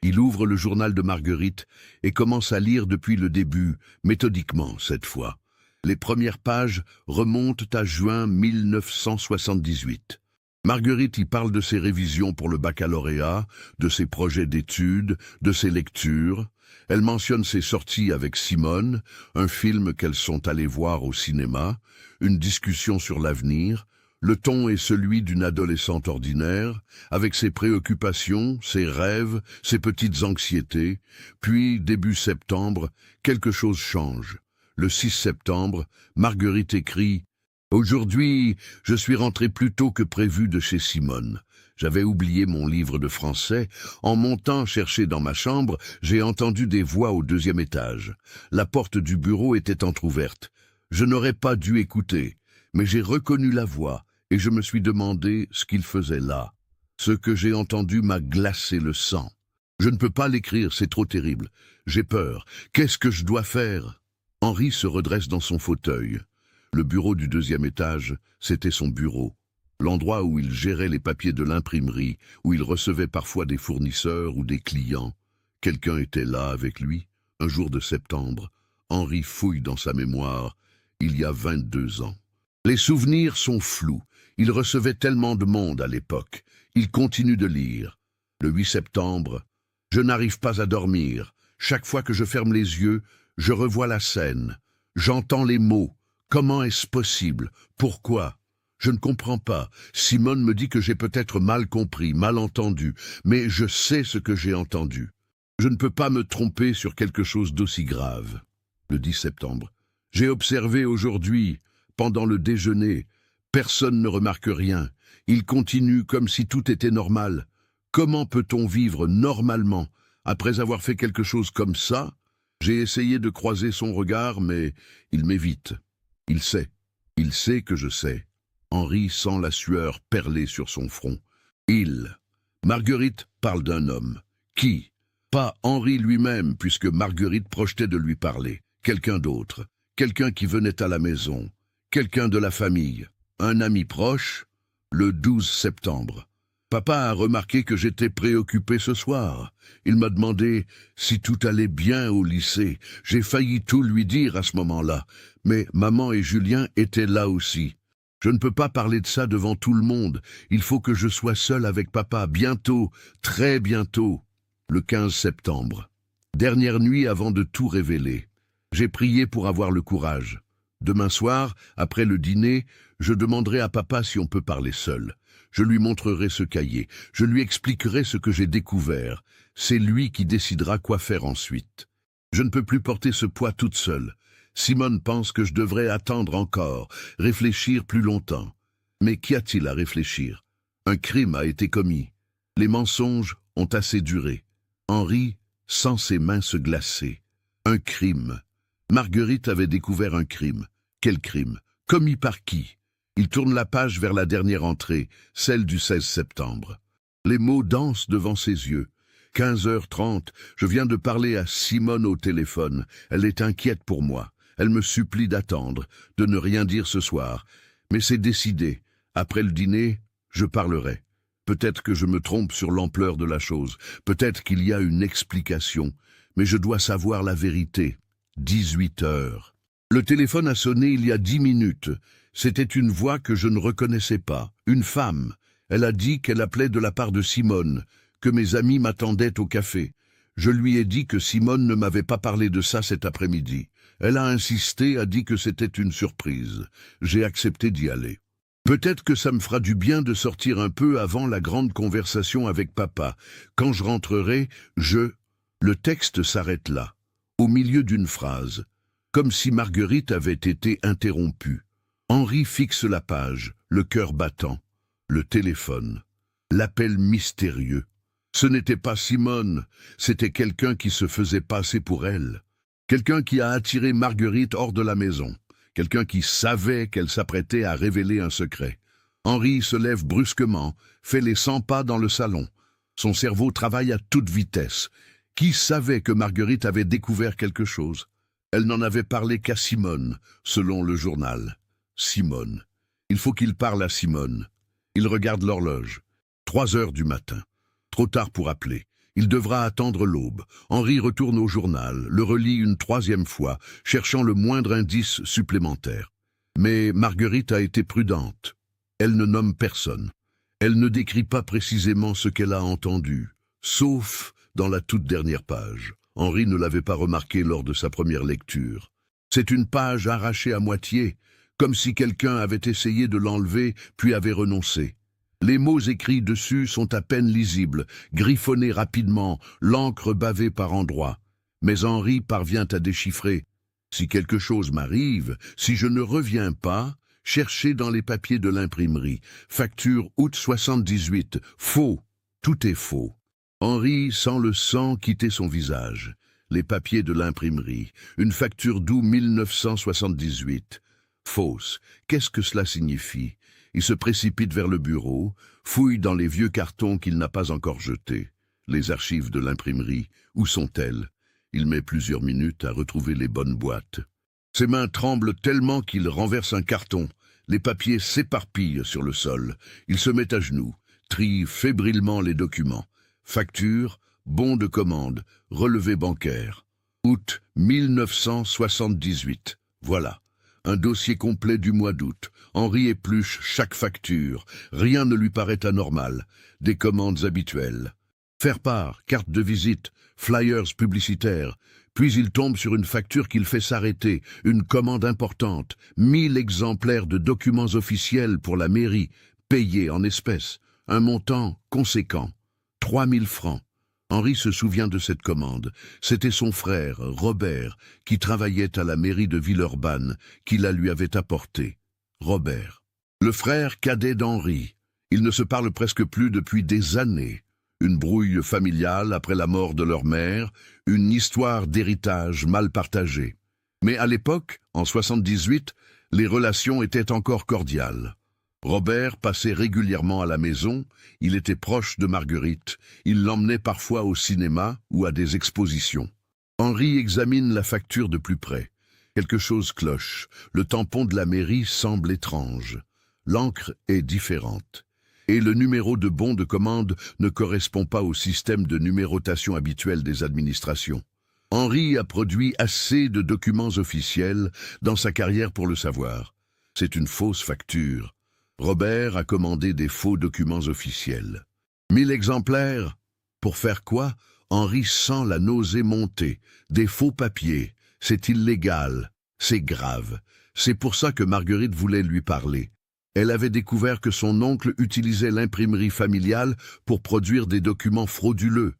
Il ouvre le journal de Marguerite et commence à lire depuis le début, méthodiquement cette fois. Les premières pages remontent à juin 1978. Marguerite y parle de ses révisions pour le baccalauréat, de ses projets d'études, de ses lectures. Elle mentionne ses sorties avec Simone, un film qu'elles sont allées voir au cinéma, une discussion sur l'avenir. Le ton est celui d'une adolescente ordinaire, avec ses préoccupations, ses rêves, ses petites anxiétés. Puis, début septembre, quelque chose change. Le 6 septembre, Marguerite écrit « Aujourd'hui, je suis rentrée plus tôt que prévu de chez Simone. J'avais oublié mon livre de français. En montant chercher dans ma chambre, j'ai entendu des voix au 2e étage. La porte du bureau était entr'ouverte. Je n'aurais pas dû écouter, mais j'ai reconnu la voix et je me suis demandé ce qu'il faisait là. Ce que j'ai entendu m'a glacé le sang. Je ne peux pas l'écrire, c'est trop terrible. J'ai peur. Qu'est-ce que je dois faire ?» Henri se redresse dans son fauteuil. Le bureau du 2e étage, c'était son bureau. L'endroit où il gérait les papiers de l'imprimerie, où il recevait parfois des fournisseurs ou des clients. Quelqu'un était là avec lui, un jour de septembre. Henri fouille dans sa mémoire, il y a 22 ans. Les souvenirs sont flous. Il recevait tellement de monde à l'époque. Il continue de lire. Le 8 septembre. Je n'arrive pas à dormir. Chaque fois que je ferme les yeux, je revois la scène. J'entends les mots. Comment est-ce possible? Pourquoi? Je ne comprends pas. Simone me dit que j'ai peut-être mal compris, mal entendu, mais je sais ce que j'ai entendu. Je ne peux pas me tromper sur quelque chose d'aussi grave. Le 10 septembre. J'ai observé aujourd'hui, pendant le déjeuner, personne ne remarque rien. Il continue comme si tout était normal. Comment peut-on vivre normalement après avoir fait quelque chose comme ça? J'ai essayé de croiser son regard, mais il m'évite. Il sait que je sais. Henri sent la sueur perler sur son front. Marguerite parle d'un homme. Qui? Pas Henri lui-même, puisque Marguerite projetait de lui parler. Quelqu'un d'autre. Quelqu'un qui venait à la maison. Quelqu'un de la famille. Un ami proche. Le 12 septembre. Papa a remarqué que j'étais préoccupé ce soir. Il m'a demandé si tout allait bien au lycée. J'ai failli tout lui dire à ce moment-là. Mais maman et Julien étaient là aussi. Je ne peux pas parler de ça devant tout le monde. Il faut que je sois seul avec papa, bientôt, très bientôt. Le 15 septembre. Dernière nuit avant de tout révéler. J'ai prié pour avoir le courage. Demain soir, après le dîner, je demanderai à papa si on peut parler seul. Je lui montrerai ce cahier. Je lui expliquerai ce que j'ai découvert. C'est lui qui décidera quoi faire ensuite. Je ne peux plus porter ce poids toute seule. Simone pense que je devrais attendre encore, réfléchir plus longtemps. Mais qu'y a-t-il à réfléchir? Un crime a été commis. Les mensonges ont assez duré. Henri sent ses mains se glacer. Un crime. Marguerite avait découvert un crime. Quel crime? Commis par qui? Il tourne la page vers la dernière entrée, celle du 16 septembre. Les mots dansent devant ses yeux. 15h30, je viens de parler à Simone au téléphone. Elle est inquiète pour moi. Elle me supplie d'attendre, de ne rien dire ce soir. Mais c'est décidé. Après le dîner, je parlerai. Peut-être que je me trompe sur l'ampleur de la chose. Peut-être qu'il y a une explication. Mais je dois savoir la vérité. 18h. Le téléphone a sonné il y a 10 minutes. C'était une voix que je ne reconnaissais pas. Une femme. Elle a dit qu'elle appelait de la part de Simone, que mes amis m'attendaient au café. Je lui ai dit que Simone ne m'avait pas parlé de ça cet après-midi. Elle a insisté, a dit que c'était une surprise. J'ai accepté d'y aller. Peut-être que ça me fera du bien de sortir un peu avant la grande conversation avec papa. Quand je rentrerai, Le texte s'arrête là, au milieu d'une phrase, comme si Marguerite avait été interrompue. Henri fixe la page, le cœur battant. Le téléphone. L'appel mystérieux. Ce n'était pas Simone, c'était quelqu'un qui se faisait passer pour elle. Quelqu'un qui a attiré Marguerite hors de la maison. Quelqu'un qui savait qu'elle s'apprêtait à révéler un secret. Henri se lève brusquement, fait les 100 pas dans le salon. Son cerveau travaille à toute vitesse. Qui savait que Marguerite avait découvert quelque chose? Elle n'en avait parlé qu'à Simone, selon le journal. Simone. Il faut qu'il parle à Simone. Il regarde l'horloge. 3h du matin. Trop tard pour appeler. Il devra attendre l'aube. Henri retourne au journal, le relit une 3e fois, cherchant le moindre indice supplémentaire. Mais Marguerite a été prudente. Elle ne nomme personne. Elle ne décrit pas précisément ce qu'elle a entendu, sauf dans la toute dernière page. Henri ne l'avait pas remarqué lors de sa première lecture. C'est une page arrachée à moitié, comme si quelqu'un avait essayé de l'enlever puis avait renoncé. Les mots écrits dessus sont à peine lisibles, griffonnés rapidement, l'encre bavée par endroits. Mais Henri parvient à déchiffrer. Si quelque chose m'arrive, si je ne reviens pas, cherchez dans les papiers de l'imprimerie. Facture août 78. Faux. Tout est faux. Henri sent le sang quitter son visage. Les papiers de l'imprimerie. Une facture d'août 1978. Fausse. Qu'est-ce que cela signifie? Il se précipite vers le bureau, fouille dans les vieux cartons qu'il n'a pas encore jetés. Les archives de l'imprimerie, où sont-elles? Il met plusieurs minutes à retrouver les bonnes boîtes. Ses mains tremblent tellement qu'il renverse un carton. Les papiers s'éparpillent sur le sol. Il se met à genoux, trie fébrilement les documents. Facture, bon de commande, relevé bancaire. Août 1978. Voilà. un dossier complet du mois d'août. Henri épluche chaque facture. Rien ne lui paraît anormal. Des commandes habituelles. Faire-part, carte de visite, flyers publicitaires. Puis il tombe sur une facture qu'il fait s'arrêter, une commande importante, 1000 exemplaires de documents officiels pour la mairie, payés en espèces, un montant conséquent, 3000 francs. Henri se souvient de cette commande. C'était son frère, Robert, qui travaillait à la mairie de Villeurbanne, qui la lui avait apportée. Robert. Le frère cadet d'Henri. Ils ne se parlent presque plus depuis des années. Une brouille familiale après la mort de leur mère, une histoire d'héritage mal partagée. Mais à l'époque, en 78, les relations étaient encore cordiales. Robert passait régulièrement à la maison, il était proche de Marguerite, il l'emmenait parfois au cinéma ou à des expositions. Henri examine la facture de plus près. Quelque chose cloche, le tampon de la mairie semble étrange. L'encre est différente. Et le numéro de bon de commande ne correspond pas au système de numérotation habituel des administrations. Henri a produit assez de documents officiels dans sa carrière pour le savoir. C'est une fausse facture. Robert a commandé des faux documents officiels. 1000 exemplaires? Pour faire quoi? Henri sent la nausée monter. Des faux papiers. C'est illégal. C'est grave. C'est pour ça que Marguerite voulait lui parler. Elle avait découvert que son oncle utilisait l'imprimerie familiale pour produire des documents frauduleux.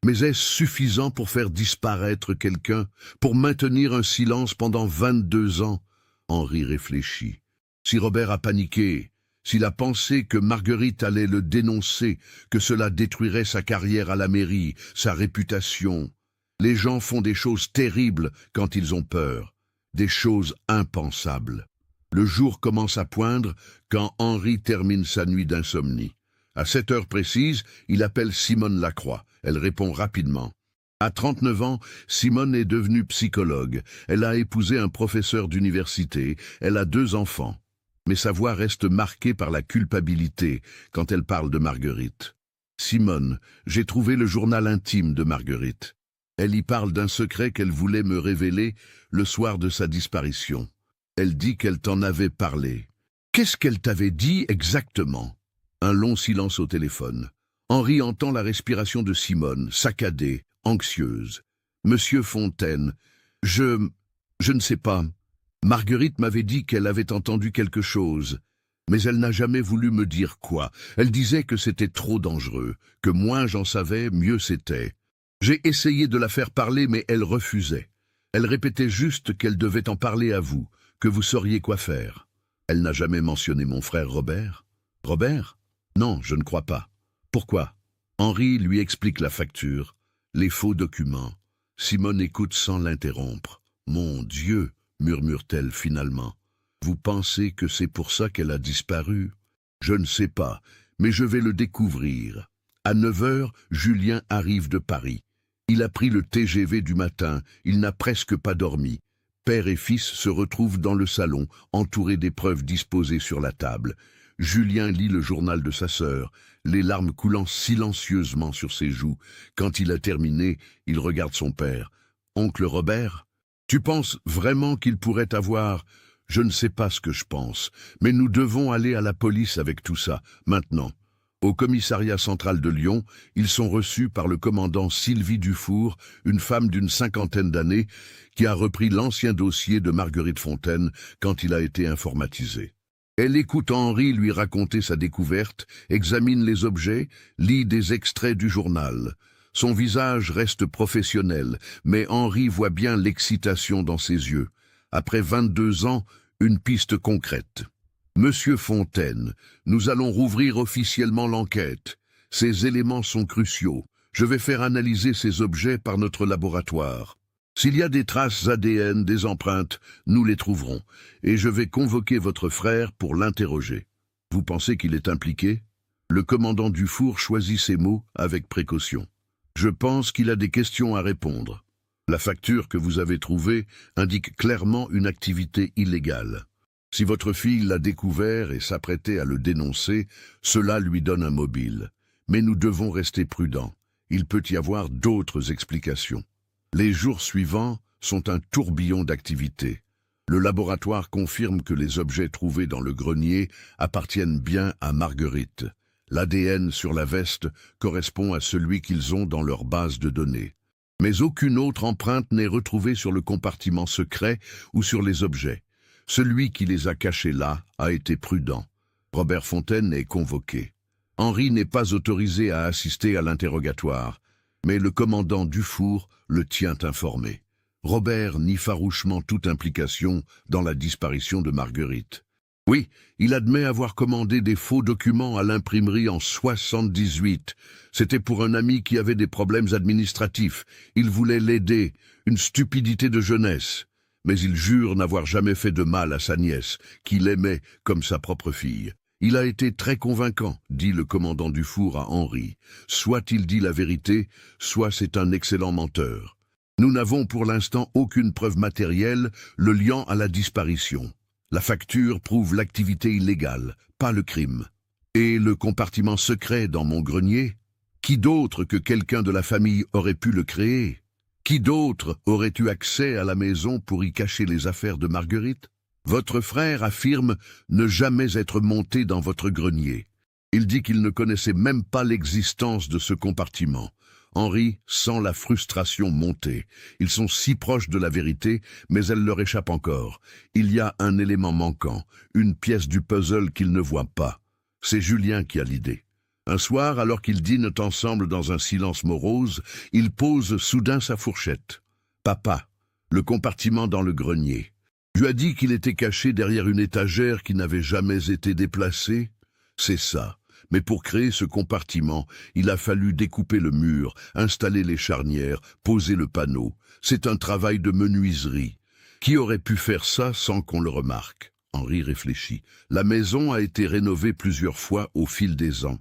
Mais est-ce suffisant pour faire disparaître quelqu'un, pour maintenir un silence pendant 22 ans? Henri réfléchit. Si Robert a paniqué, s'il a pensé que Marguerite allait le dénoncer, que cela détruirait sa carrière à la mairie, sa réputation. Les gens font des choses terribles quand ils ont peur, des choses impensables. Le jour commence à poindre quand Henri termine sa nuit d'insomnie. À 7 heures précises, il appelle Simone Lacroix. Elle répond rapidement. À 39 ans, Simone est devenue psychologue. Elle a épousé un professeur d'université. Elle a 2 enfants. Mais sa voix reste marquée par la culpabilité quand elle parle de Marguerite. Simone, j'ai trouvé le journal intime de Marguerite. Elle y parle d'un secret qu'elle voulait me révéler le soir de sa disparition. Elle dit qu'elle t'en avait parlé. Qu'est-ce qu'elle t'avait dit exactement? Un long silence au téléphone. Henri entend la respiration de Simone, saccadée, anxieuse. Monsieur Fontaine, je ne sais pas. Marguerite m'avait dit qu'elle avait entendu quelque chose, mais elle n'a jamais voulu me dire quoi. Elle disait que c'était trop dangereux, que moins j'en savais, mieux c'était. J'ai essayé de la faire parler, mais elle refusait. Elle répétait juste qu'elle devait en parler à vous, que vous sauriez quoi faire. Elle n'a jamais mentionné mon frère Robert? Robert? Non, je ne crois pas. Pourquoi? Henri lui explique la facture, les faux documents. Simone écoute sans l'interrompre. Mon Dieu, murmure-t-elle finalement. Vous pensez que c'est pour ça qu'elle a disparu? Je ne sais pas, mais je vais le découvrir. À 9 heures, Julien arrive de Paris. Il a pris le TGV du matin, il n'a presque pas dormi. Père et fils se retrouvent dans le salon, entourés des preuves disposées sur la table. Julien lit le journal de sa sœur, les larmes coulant silencieusement sur ses joues. Quand il a terminé, il regarde son père. « Oncle Robert, tu penses vraiment qu'il pourrait avoir... » « Je ne sais pas ce que je pense, mais nous devons aller à la police avec tout ça, maintenant. » Au commissariat central de Lyon, ils sont reçus par le commandant Sylvie Dufour, une femme d'une 50aine d'années, qui a repris l'ancien dossier de Marguerite Fontaine quand il a été informatisé. Elle écoute Henri lui raconter sa découverte, examine les objets, lit des extraits du journal. Son visage reste professionnel, mais Henri voit bien l'excitation dans ses yeux. Après 22 ans, une piste concrète. Monsieur Fontaine, nous allons rouvrir officiellement l'enquête. Ces éléments sont cruciaux. Je vais faire analyser ces objets par notre laboratoire. S'il y a des traces ADN, des empreintes, nous les trouverons. Et je vais convoquer votre frère pour l'interroger. Vous pensez qu'il est impliqué? Le commandant Dufour choisit ses mots avec précaution. Je pense qu'il a des questions à répondre. La facture que vous avez trouvée indique clairement une activité illégale. Si votre fille l'a découvert et s'apprêtait à le dénoncer, cela lui donne un mobile. Mais nous devons rester prudents. Il peut y avoir d'autres explications. Les jours suivants sont un tourbillon d'activités. Le laboratoire confirme que les objets trouvés dans le grenier appartiennent bien à Marguerite. L'ADN sur la veste correspond à celui qu'ils ont dans leur base de données. Mais aucune autre empreinte n'est retrouvée sur le compartiment secret ou sur les objets. Celui qui les a cachés là a été prudent. Robert Fontaine est convoqué. Henri n'est pas autorisé à assister à l'interrogatoire, mais le commandant Dufour le tient informé. Robert nie farouchement toute implication dans la disparition de Marguerite. Oui, il admet avoir commandé des faux documents à l'imprimerie en 78. C'était pour un ami qui avait des problèmes administratifs. Il voulait l'aider, une stupidité de jeunesse. Mais il jure n'avoir jamais fait de mal à sa nièce, qu'il aimait comme sa propre fille. Il a été très convaincant, dit le commandant Dufour à Henri. Soit il dit la vérité, soit c'est un excellent menteur. Nous n'avons pour l'instant aucune preuve matérielle le liant à la disparition. La facture prouve l'activité illégale, pas le crime. Et le compartiment secret dans mon grenier? Qui d'autre que quelqu'un de la famille aurait pu le créer? Qui d'autre aurait eu accès à la maison pour y cacher les affaires de Marguerite? Votre frère affirme ne jamais être monté dans votre grenier. Il dit qu'il ne connaissait même pas l'existence de ce compartiment. Henri sent la frustration monter. Ils sont si proches de la vérité, mais elle leur échappe encore. Il y a un élément manquant, une pièce du puzzle qu'ils ne voient pas. C'est Julien qui a l'idée. Un soir, alors qu'ils dînent ensemble dans un silence morose, il pose soudain sa fourchette. « Papa, le compartiment dans le grenier. Tu as dit qu'il était caché derrière une étagère qui n'avait jamais été déplacée? C'est ça. Mais pour créer ce compartiment, il a fallu découper le mur, installer les charnières, poser le panneau. C'est un travail de menuiserie. Qui aurait pu faire ça sans qu'on le remarque? » Henri réfléchit. La maison a été rénovée plusieurs fois au fil des ans.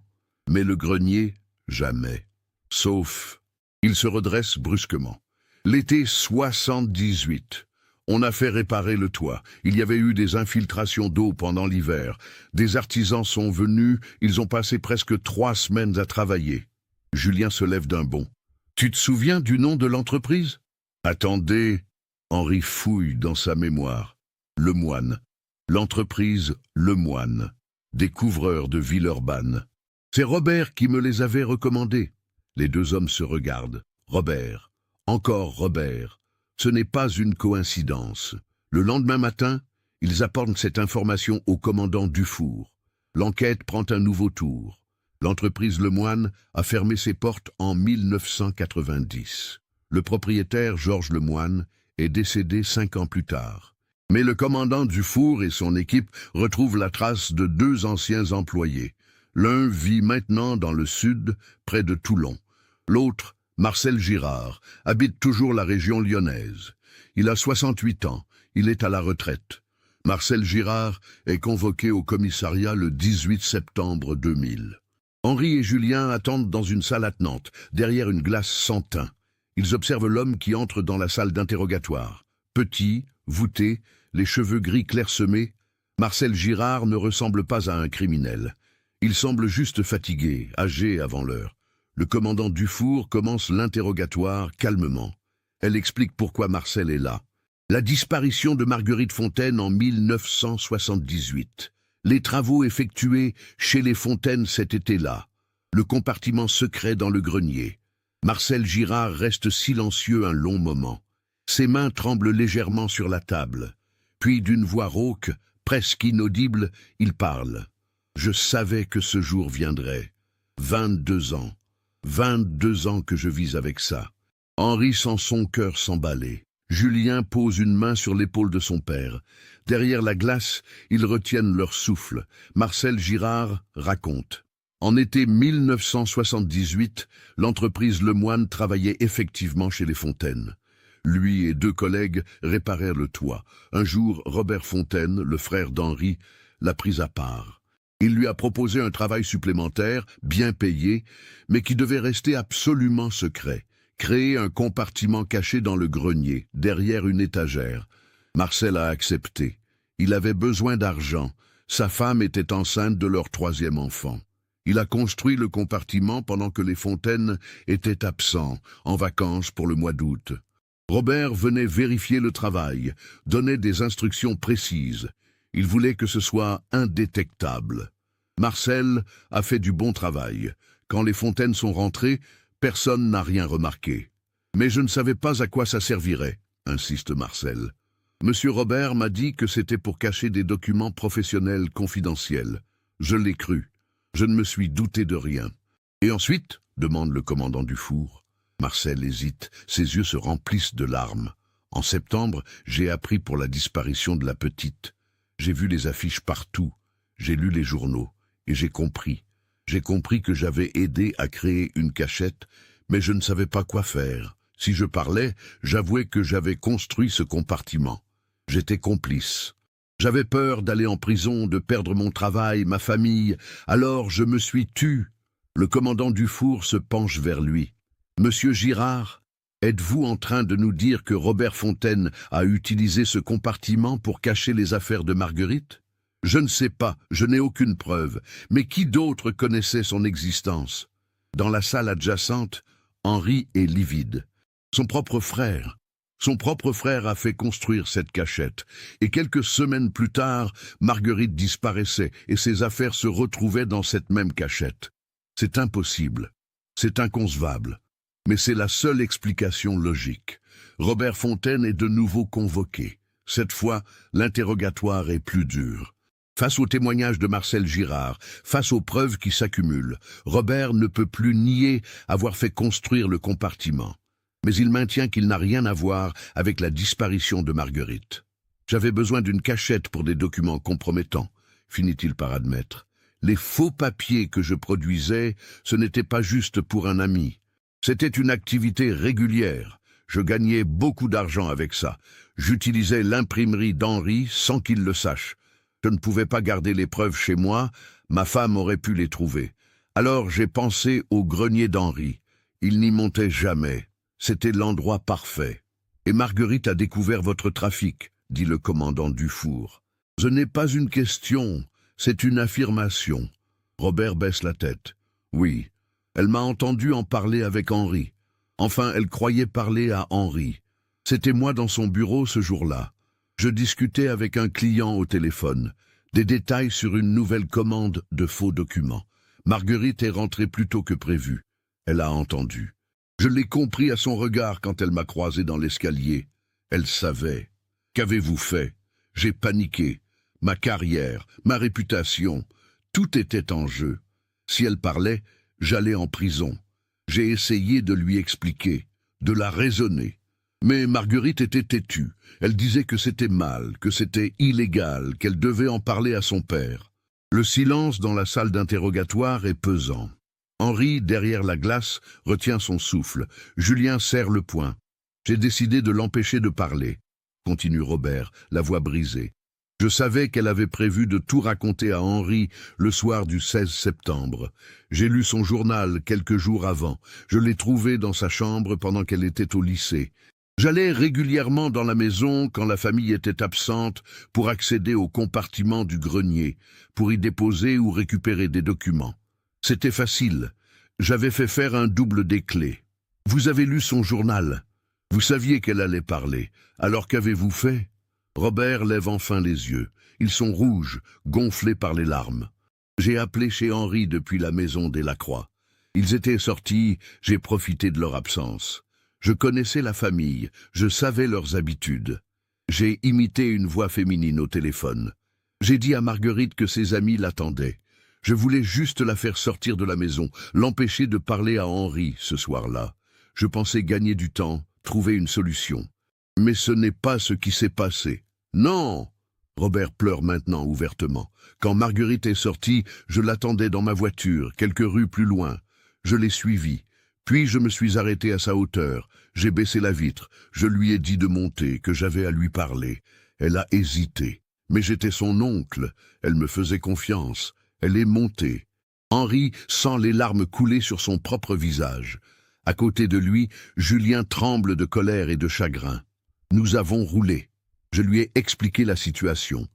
Mais le grenier, jamais. Sauf... Il se redresse brusquement. L'été 78. On a fait réparer le toit. Il y avait eu des infiltrations d'eau pendant l'hiver. Des artisans sont venus, ils ont passé presque 3 semaines à travailler. Julien se lève d'un bond. Tu te souviens du nom de l'entreprise? Attendez, Henri fouille dans sa mémoire. Le Moine. L'entreprise Le Moine. Des couvreurs de Villeurbanne. C'est Robert qui me les avait recommandés. Les deux hommes se regardent. Robert. Encore Robert. Ce n'est pas une coïncidence. Le lendemain matin, ils apportent cette information au commandant Dufour. L'enquête prend un nouveau tour. L'entreprise Le Moine a fermé ses portes en 1990. Le propriétaire, Georges Le Moine, est décédé 5 ans plus tard. Mais le commandant Dufour et son équipe retrouvent la trace de 2 anciens employés. L'un vit maintenant dans le sud, près de Toulon. L'autre, Marcel Girard, habite toujours la région lyonnaise. Il a 68 ans, il est à la retraite. Marcel Girard est convoqué au commissariat le 18 septembre 2000. Henri et Julien attendent dans une salle attenante, derrière une glace sans teint. Ils observent l'homme qui entre dans la salle d'interrogatoire. Petit, voûté, les cheveux gris clairsemés, Marcel Girard ne ressemble pas à un criminel. Il semble juste fatigué, âgé avant l'heure. Le commandant Dufour commence l'interrogatoire calmement. Elle explique pourquoi Marcel est là. La disparition de Marguerite Fontaine en 1978. Les travaux effectués chez les Fontaines cet été-là. Le compartiment secret dans le grenier. Marcel Girard reste silencieux un long moment. Ses mains tremblent légèrement sur la table. Puis d'une voix rauque, presque inaudible, il parle. « Je savais que ce jour viendrait. 22 ans. 22 ans que je vis avec ça. » Henri sent son cœur s'emballer. Julien pose une main sur l'épaule de son père. Derrière la glace, ils retiennent leur souffle. Marcel Girard raconte. En été 1978, l'entreprise Le Moine travaillait effectivement chez les Fontaines. Lui et 2 collègues réparèrent le toit. Un jour, Robert Fontaine, le frère d'Henri, l'a pris à part. Il lui a proposé un travail supplémentaire, bien payé, mais qui devait rester absolument secret. Créer un compartiment caché dans le grenier, derrière une étagère. Marcel a accepté. Il avait besoin d'argent. Sa femme était enceinte de leur 3e enfant. Il a construit le compartiment pendant que les Fontaines étaient absents, en vacances pour le mois d'août. Robert venait vérifier le travail, donnait des instructions précises. Il voulait que ce soit indétectable. Marcel a fait du bon travail. Quand les Fontaine sont rentrés, personne n'a rien remarqué. Mais je ne savais pas à quoi ça servirait, insiste Marcel. Monsieur Robert m'a dit que c'était pour cacher des documents professionnels confidentiels. Je l'ai cru. Je ne me suis douté de rien. Et ensuite, demande le commandant Dufour. Marcel hésite, ses yeux se remplissent de larmes. En septembre, j'ai appris pour la disparition de la petite. J'ai vu les affiches partout. J'ai lu les journaux. Et j'ai compris. J'ai compris que j'avais aidé à créer une cachette, mais je ne savais pas quoi faire. Si je parlais, j'avouais que j'avais construit ce compartiment. J'étais complice. J'avais peur d'aller en prison, de perdre mon travail, ma famille. Alors je me suis tu. Le commandant Dufour se penche vers lui. Monsieur Girard, êtes-vous en train de nous dire que Robert Fontaine a utilisé ce compartiment pour cacher les affaires de Marguerite? Je ne sais pas, je n'ai aucune preuve. Mais qui d'autre connaissait son existence? Dans la salle adjacente, Henri est livide. Son propre frère a fait construire cette cachette. Et quelques semaines plus tard, Marguerite disparaissait et ses affaires se retrouvaient dans cette même cachette. C'est impossible. C'est inconcevable. Mais c'est la seule explication logique. Robert Fontaine est de nouveau convoqué. Cette fois, l'interrogatoire est plus dur. Face au témoignage de Marcel Girard, face aux preuves qui s'accumulent, Robert ne peut plus nier avoir fait construire le compartiment. Mais il maintient qu'il n'a rien à voir avec la disparition de Marguerite. J'avais besoin d'une cachette pour des documents compromettants, finit-il par admettre. Les faux papiers que je produisais, ce n'était pas juste pour un ami. C'était une activité régulière. Je gagnais beaucoup d'argent avec ça. J'utilisais l'imprimerie d'Henri sans qu'il le sache. Je ne pouvais pas garder les preuves chez moi, ma femme aurait pu les trouver. Alors j'ai pensé au grenier d'Henri. Il n'y montait jamais. C'était l'endroit parfait. Et Marguerite a découvert votre trafic, dit le commandant Dufour. Ce n'est pas une question, c'est une affirmation. Robert baisse la tête. Oui, elle m'a entendu en parler avec Henri. Enfin, elle croyait parler à Henri. C'était moi dans son bureau ce jour-là. Je discutais avec un client au téléphone. Des détails sur une nouvelle commande de faux documents. Marguerite est rentrée plus tôt que prévu. Elle a entendu. Je l'ai compris à son regard quand elle m'a croisé dans l'escalier. Elle savait. Qu'avez-vous fait? J'ai paniqué. Ma carrière, ma réputation, tout était en jeu. Si elle parlait, j'allais en prison. J'ai essayé de lui expliquer, de la raisonner. Mais Marguerite était têtue. Elle disait que c'était mal, que c'était illégal, qu'elle devait en parler à son père. Le silence dans la salle d'interrogatoire est pesant. Henri, derrière la glace, retient son souffle. Julien serre le poing. J'ai décidé de l'empêcher de parler, continue Robert, la voix brisée. Je savais qu'elle avait prévu de tout raconter à Henri le soir du 16 septembre. J'ai lu son journal quelques jours avant. Je l'ai trouvé dans sa chambre pendant qu'elle était au lycée. J'allais régulièrement dans la maison quand la famille était absente pour accéder au compartiment du grenier, pour y déposer ou récupérer des documents. C'était facile. J'avais fait faire un double des clés. Vous avez lu son journal. Vous saviez qu'elle allait parler. Alors qu'avez-vous fait? Robert lève enfin les yeux. Ils sont rouges, gonflés par les larmes. J'ai appelé chez Henri depuis la maison des Lacroix. Ils étaient sortis, j'ai profité de leur absence. Je connaissais la famille, je savais leurs habitudes. J'ai imité une voix féminine au téléphone. J'ai dit à Marguerite que ses amis l'attendaient. Je voulais juste la faire sortir de la maison, l'empêcher de parler à Henri ce soir-là. Je pensais gagner du temps, trouver une solution. Mais ce n'est pas ce qui s'est passé. Non! Robert pleure maintenant ouvertement. Quand Marguerite est sortie, je l'attendais dans ma voiture, quelques rues plus loin. Je l'ai suivie. Puis je me suis arrêté à sa hauteur. J'ai baissé la vitre. Je lui ai dit de monter, que j'avais à lui parler. Elle a hésité. Mais j'étais son oncle. Elle me faisait confiance. Elle est montée. Henri sent les larmes couler sur son propre visage. À côté de lui, Julien tremble de colère et de chagrin. Nous avons roulé. Je lui ai expliqué la situation.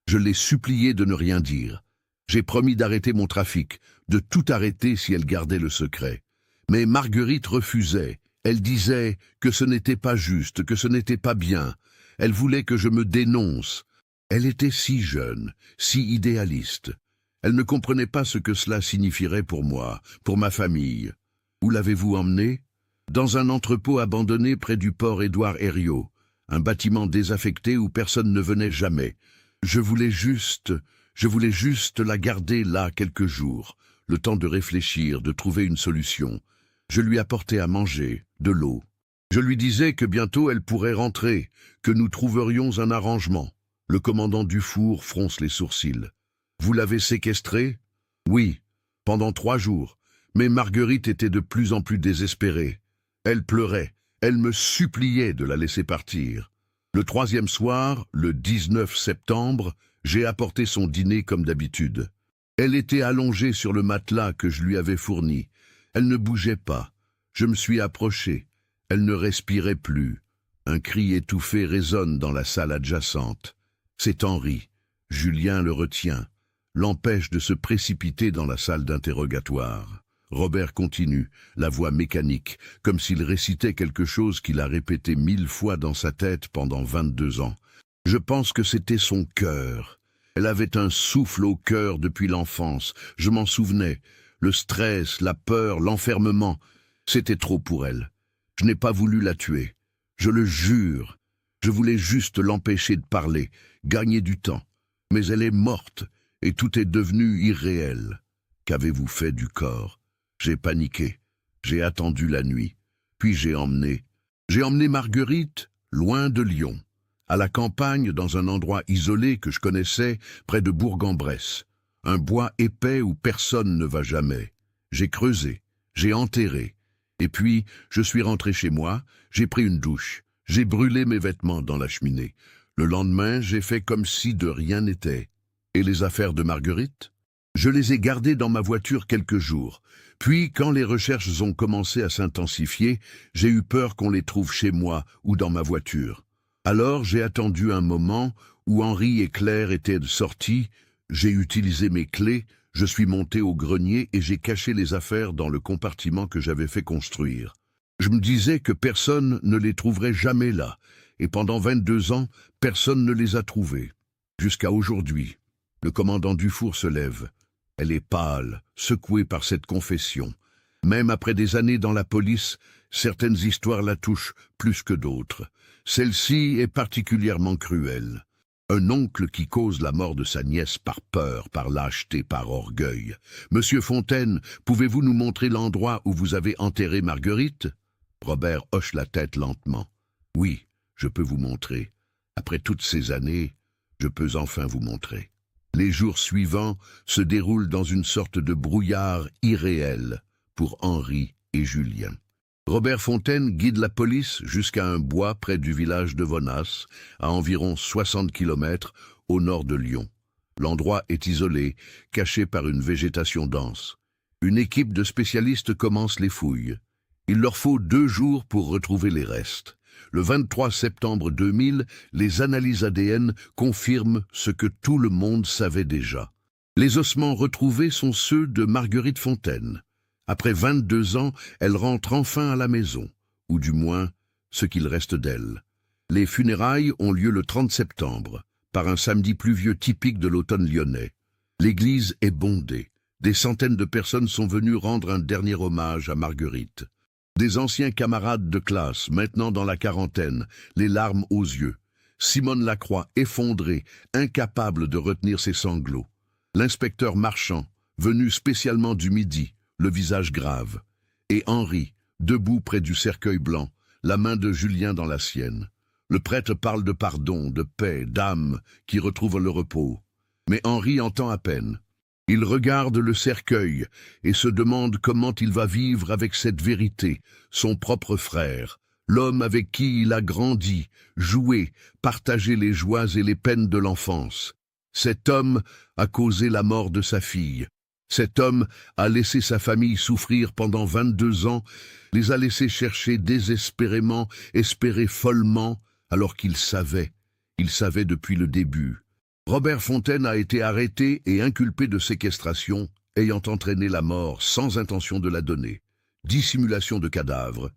Je l'ai supplié de ne rien dire. J'ai promis d'arrêter mon trafic, de tout arrêter si elle gardait le secret. Mais Marguerite refusait. Elle disait que ce n'était pas juste, que ce n'était pas bien. Elle voulait que je me dénonce. Elle était si jeune, si idéaliste. Elle ne comprenait pas ce que cela signifierait pour moi, pour ma famille. Où l'avez-vous emmenée? Dans un entrepôt abandonné près du port Édouard Herriot, un bâtiment désaffecté où personne ne venait jamais. Je voulais juste la garder là quelques jours, le temps de réfléchir, de trouver une solution. Je lui apportais à manger, de l'eau. Je lui disais que bientôt elle pourrait rentrer, que nous trouverions un arrangement. Le commandant Dufour fronce les sourcils. Vous l'avez séquestrée? Oui, pendant 3 jours. Mais Marguerite était de plus en plus désespérée. Elle pleurait, elle me suppliait de la laisser partir. Le 3e soir, le 19 septembre, j'ai apporté son dîner comme d'habitude. Elle était allongée sur le matelas que je lui avais fourni. Elle ne bougeait pas. Je me suis approché. Elle ne respirait plus. Un cri étouffé résonne dans la salle adjacente. C'est Henri. Julien le retient, l'empêche de se précipiter dans la salle d'interrogatoire. Robert continue, la voix mécanique, comme s'il récitait quelque chose qu'il a répété 1000 fois dans sa tête pendant 22 ans. Je pense que c'était son cœur. Elle avait un souffle au cœur depuis l'enfance, je m'en souvenais. Le stress, la peur, l'enfermement, c'était trop pour elle. Je n'ai pas voulu la tuer. Je le jure. Je voulais juste l'empêcher de parler, gagner du temps. Mais elle est morte, et tout est devenu irréel. Qu'avez-vous fait du corps? J'ai paniqué. J'ai attendu la nuit. Puis j'ai emmené Marguerite loin de Lyon, à la campagne, dans un endroit isolé que je connaissais, près de Bourg-en-Bresse. Un bois épais où personne ne va jamais. J'ai creusé, j'ai enterré. Et puis, je suis rentré chez moi, j'ai pris une douche. J'ai brûlé mes vêtements dans la cheminée. Le lendemain, j'ai fait comme si de rien n'était. Et les affaires de Marguerite? Je les ai gardées dans ma voiture quelques jours. Puis, quand les recherches ont commencé à s'intensifier, j'ai eu peur qu'on les trouve chez moi ou dans ma voiture. Alors, j'ai attendu un moment où Henri et Claire étaient sortis. J'ai utilisé mes clés, je suis monté au grenier et j'ai caché les affaires dans le compartiment que j'avais fait construire. Je me disais que personne ne les trouverait jamais là, et pendant 22 ans, personne ne les a trouvées. Jusqu'à aujourd'hui. Le commandant Dufour se lève. Elle est pâle, secouée par cette confession. Même après des années dans la police, certaines histoires la touchent plus que d'autres. Celle-ci est particulièrement cruelle. Un oncle qui cause la mort de sa nièce par peur, par lâcheté, par orgueil. Monsieur Fontaine, pouvez-vous nous montrer l'endroit où vous avez enterré Marguerite? Robert hoche la tête lentement. Oui, je peux vous montrer. Après toutes ces années, je peux enfin vous montrer. Les jours suivants se déroulent dans une sorte de brouillard irréel pour Henri et Julien. Robert Fontaine guide la police jusqu'à un bois près du village de Vonas, à environ 60 km au nord de Lyon. L'endroit est isolé, caché par une végétation dense. Une équipe de spécialistes commence les fouilles. Il leur faut 2 jours pour retrouver les restes. Le 23 septembre 2000, les analyses ADN confirment ce que tout le monde savait déjà. Les ossements retrouvés sont ceux de Marguerite Fontaine. Après 22 ans, elle rentre enfin à la maison, ou du moins, ce qu'il reste d'elle. Les funérailles ont lieu le 30 septembre, par un samedi pluvieux typique de l'automne lyonnais. L'église est bondée. Des centaines de personnes sont venues rendre un dernier hommage à Marguerite. Des anciens camarades de classe, maintenant dans la quarantaine, les larmes aux yeux. Simone Lacroix, effondrée, incapable de retenir ses sanglots. L'inspecteur Marchand, venu spécialement du Midi, le visage grave. Et Henri, debout près du cercueil blanc, la main de Julien dans la sienne. Le prêtre parle de pardon, de paix, d'âme, qui retrouvent le repos. Mais Henri entend à peine. Il regarde le cercueil et se demande comment il va vivre avec cette vérité, son propre frère, l'homme avec qui il a grandi, joué, partagé les joies et les peines de l'enfance. Cet homme a causé la mort de sa fille. Cet homme a laissé sa famille souffrir pendant 22 ans, les a laissés chercher désespérément, espérer follement, alors qu'il savait depuis le début. Robert Fontaine a été arrêté et inculpé de séquestration, ayant entraîné la mort sans intention de la donner, dissimulation de cadavre,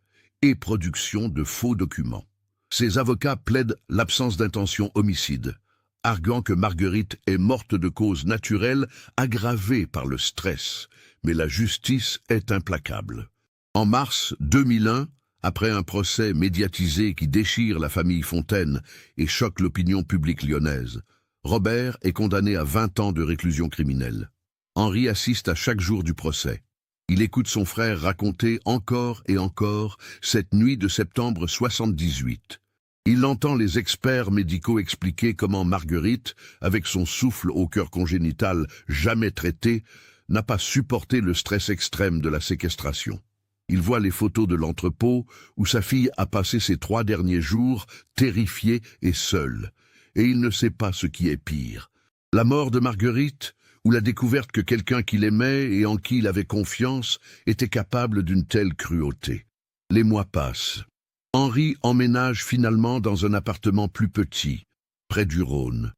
et production de faux documents. Ses avocats plaident l'absence d'intention homicide, arguant que Marguerite est morte de cause naturelle aggravée par le stress, mais la justice est implacable. En mars 2001, après un procès médiatisé qui déchire la famille Fontaine et choque l'opinion publique lyonnaise, Robert est condamné à 20 ans de réclusion criminelle. Henri assiste à chaque jour du procès. Il écoute son frère raconter encore et encore cette nuit de septembre 78. Il entend les experts médicaux expliquer comment Marguerite, avec son souffle au cœur congénital jamais traité, n'a pas supporté le stress extrême de la séquestration. Il voit les photos de l'entrepôt où sa fille a passé ses 3 derniers jours terrifiée et seule. Et il ne sait pas ce qui est pire. La mort de Marguerite ou la découverte que quelqu'un qu'il aimait et en qui il avait confiance était capable d'une telle cruauté. Les mois passent. Henri emménage finalement dans un appartement plus petit, près du Rhône.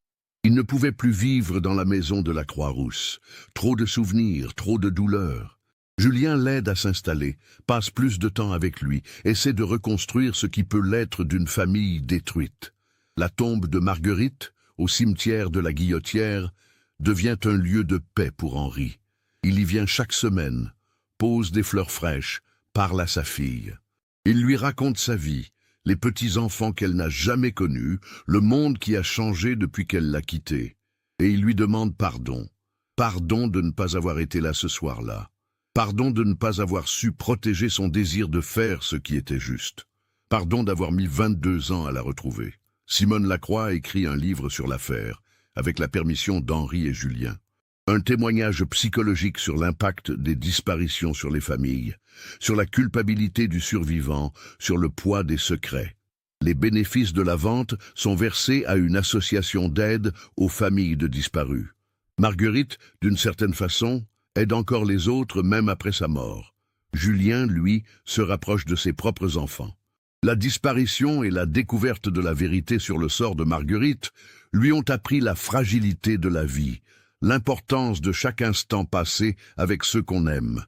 Il ne pouvait plus vivre dans la maison de la Croix-Rousse. Trop de souvenirs, trop de douleurs. Julien l'aide à s'installer, passe plus de temps avec lui, essaie de reconstruire ce qui peut l'être d'une famille détruite. La tombe de Marguerite, au cimetière de la Guillotière, devient un lieu de paix pour Henri. Il y vient chaque semaine, pose des fleurs fraîches, parle à sa fille. Il lui raconte sa vie, les petits-enfants qu'elle n'a jamais connus, le monde qui a changé depuis qu'elle l'a quitté. Et il lui demande pardon. Pardon de ne pas avoir été là ce soir-là. Pardon de ne pas avoir su protéger son désir de faire ce qui était juste. Pardon d'avoir mis 22 ans à la retrouver. Simone Lacroix écrit un livre sur l'affaire, avec la permission d'Henri et Julien. Un témoignage psychologique sur l'impact des disparitions sur les familles, sur la culpabilité du survivant, sur le poids des secrets. Les bénéfices de la vente sont versés à une association d'aide aux familles de disparus. Marguerite, d'une certaine façon, aide encore les autres même après sa mort. Julien, lui, se rapproche de ses propres enfants. La disparition et la découverte de la vérité sur le sort de Marguerite lui ont appris la fragilité de la vie, l'importance de chaque instant passé avec ceux qu'on aime.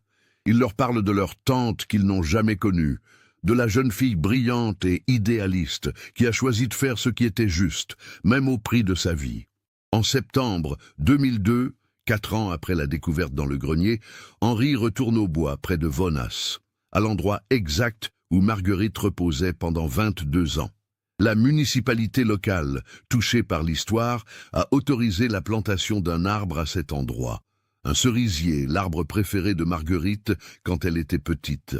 Il leur parle de leur tante qu'ils n'ont jamais connue, de la jeune fille brillante et idéaliste qui a choisi de faire ce qui était juste, même au prix de sa vie. En septembre 2002, 4 ans après la découverte dans le grenier, Henri retourne au bois près de Vonas, à l'endroit exact où Marguerite reposait pendant 22 ans. La municipalité locale, touchée par l'histoire, a autorisé la plantation d'un arbre à cet endroit. Un cerisier, l'arbre préféré de Marguerite quand elle était petite.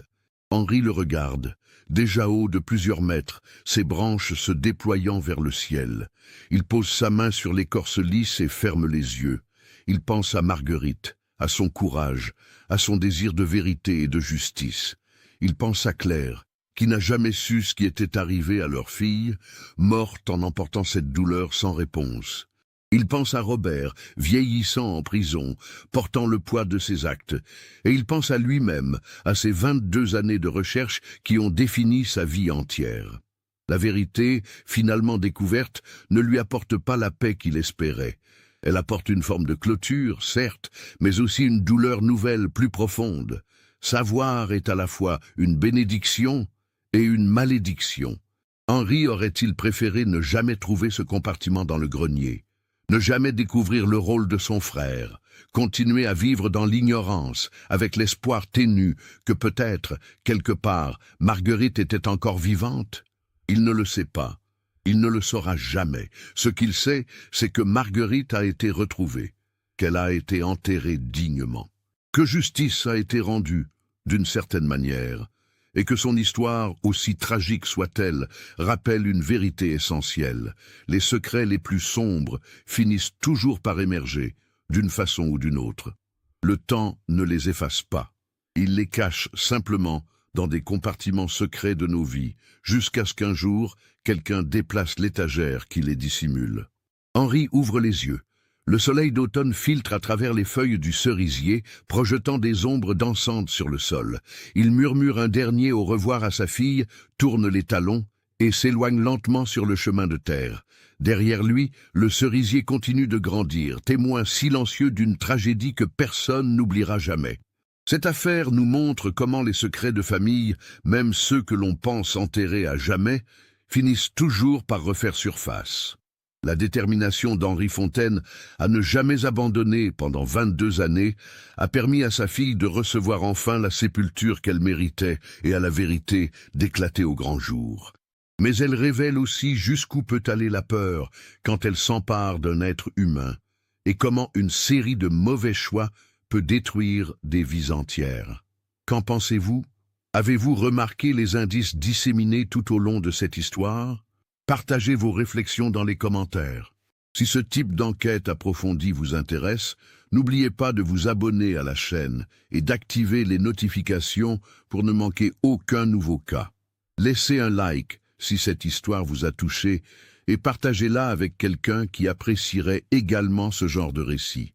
Henri le regarde, déjà haut de plusieurs mètres, ses branches se déployant vers le ciel. Il pose sa main sur l'écorce lisse et ferme les yeux. Il pense à Marguerite, à son courage, à son désir de vérité et de justice. Il pense à Claire, qui n'a jamais su ce qui était arrivé à leur fille, morte en emportant cette douleur sans réponse. Il pense à Robert, vieillissant en prison, portant le poids de ses actes, et il pense à lui-même, à ses 22 années de recherche qui ont défini sa vie entière. La vérité, finalement découverte, ne lui apporte pas la paix qu'il espérait. Elle apporte une forme de clôture, certes, mais aussi une douleur nouvelle, plus profonde. Savoir est à la fois une bénédiction et une malédiction. Henri aurait-il préféré ne jamais trouver ce compartiment dans le grenier, ne jamais découvrir le rôle de son frère, continuer à vivre dans l'ignorance, avec l'espoir ténu que peut-être, quelque part, Marguerite était encore vivante? Il ne le sait pas. Il ne le saura jamais. Ce qu'il sait, c'est que Marguerite a été retrouvée, qu'elle a été enterrée dignement, que justice a été rendue, d'une certaine manière, et que son histoire, aussi tragique soit-elle, rappelle une vérité essentielle. Les secrets les plus sombres finissent toujours par émerger, d'une façon ou d'une autre. Le temps ne les efface pas. Il les cache simplement dans des compartiments secrets de nos vies, jusqu'à ce qu'un jour, quelqu'un déplace l'étagère qui les dissimule. Henri ouvre les yeux. Le soleil d'automne filtre à travers les feuilles du cerisier, projetant des ombres dansantes sur le sol. Il murmure un dernier au revoir à sa fille, tourne les talons et s'éloigne lentement sur le chemin de terre. Derrière lui, le cerisier continue de grandir, témoin silencieux d'une tragédie que personne n'oubliera jamais. Cette affaire nous montre comment les secrets de famille, même ceux que l'on pense enterrés à jamais, finissent toujours par refaire surface. La détermination d'Henri Fontaine à ne jamais abandonner pendant 22 années a permis à sa fille de recevoir enfin la sépulture qu'elle méritait et à la vérité d'éclater au grand jour. Mais elle révèle aussi jusqu'où peut aller la peur quand elle s'empare d'un être humain et comment une série de mauvais choix peut détruire des vies entières. Qu'en pensez-vous? Avez-vous remarqué les indices disséminés tout au long de cette histoire? Partagez vos réflexions dans les commentaires. Si ce type d'enquête approfondie vous intéresse, n'oubliez pas de vous abonner à la chaîne et d'activer les notifications pour ne manquer aucun nouveau cas. Laissez un like si cette histoire vous a touché et partagez-la avec quelqu'un qui apprécierait également ce genre de récit.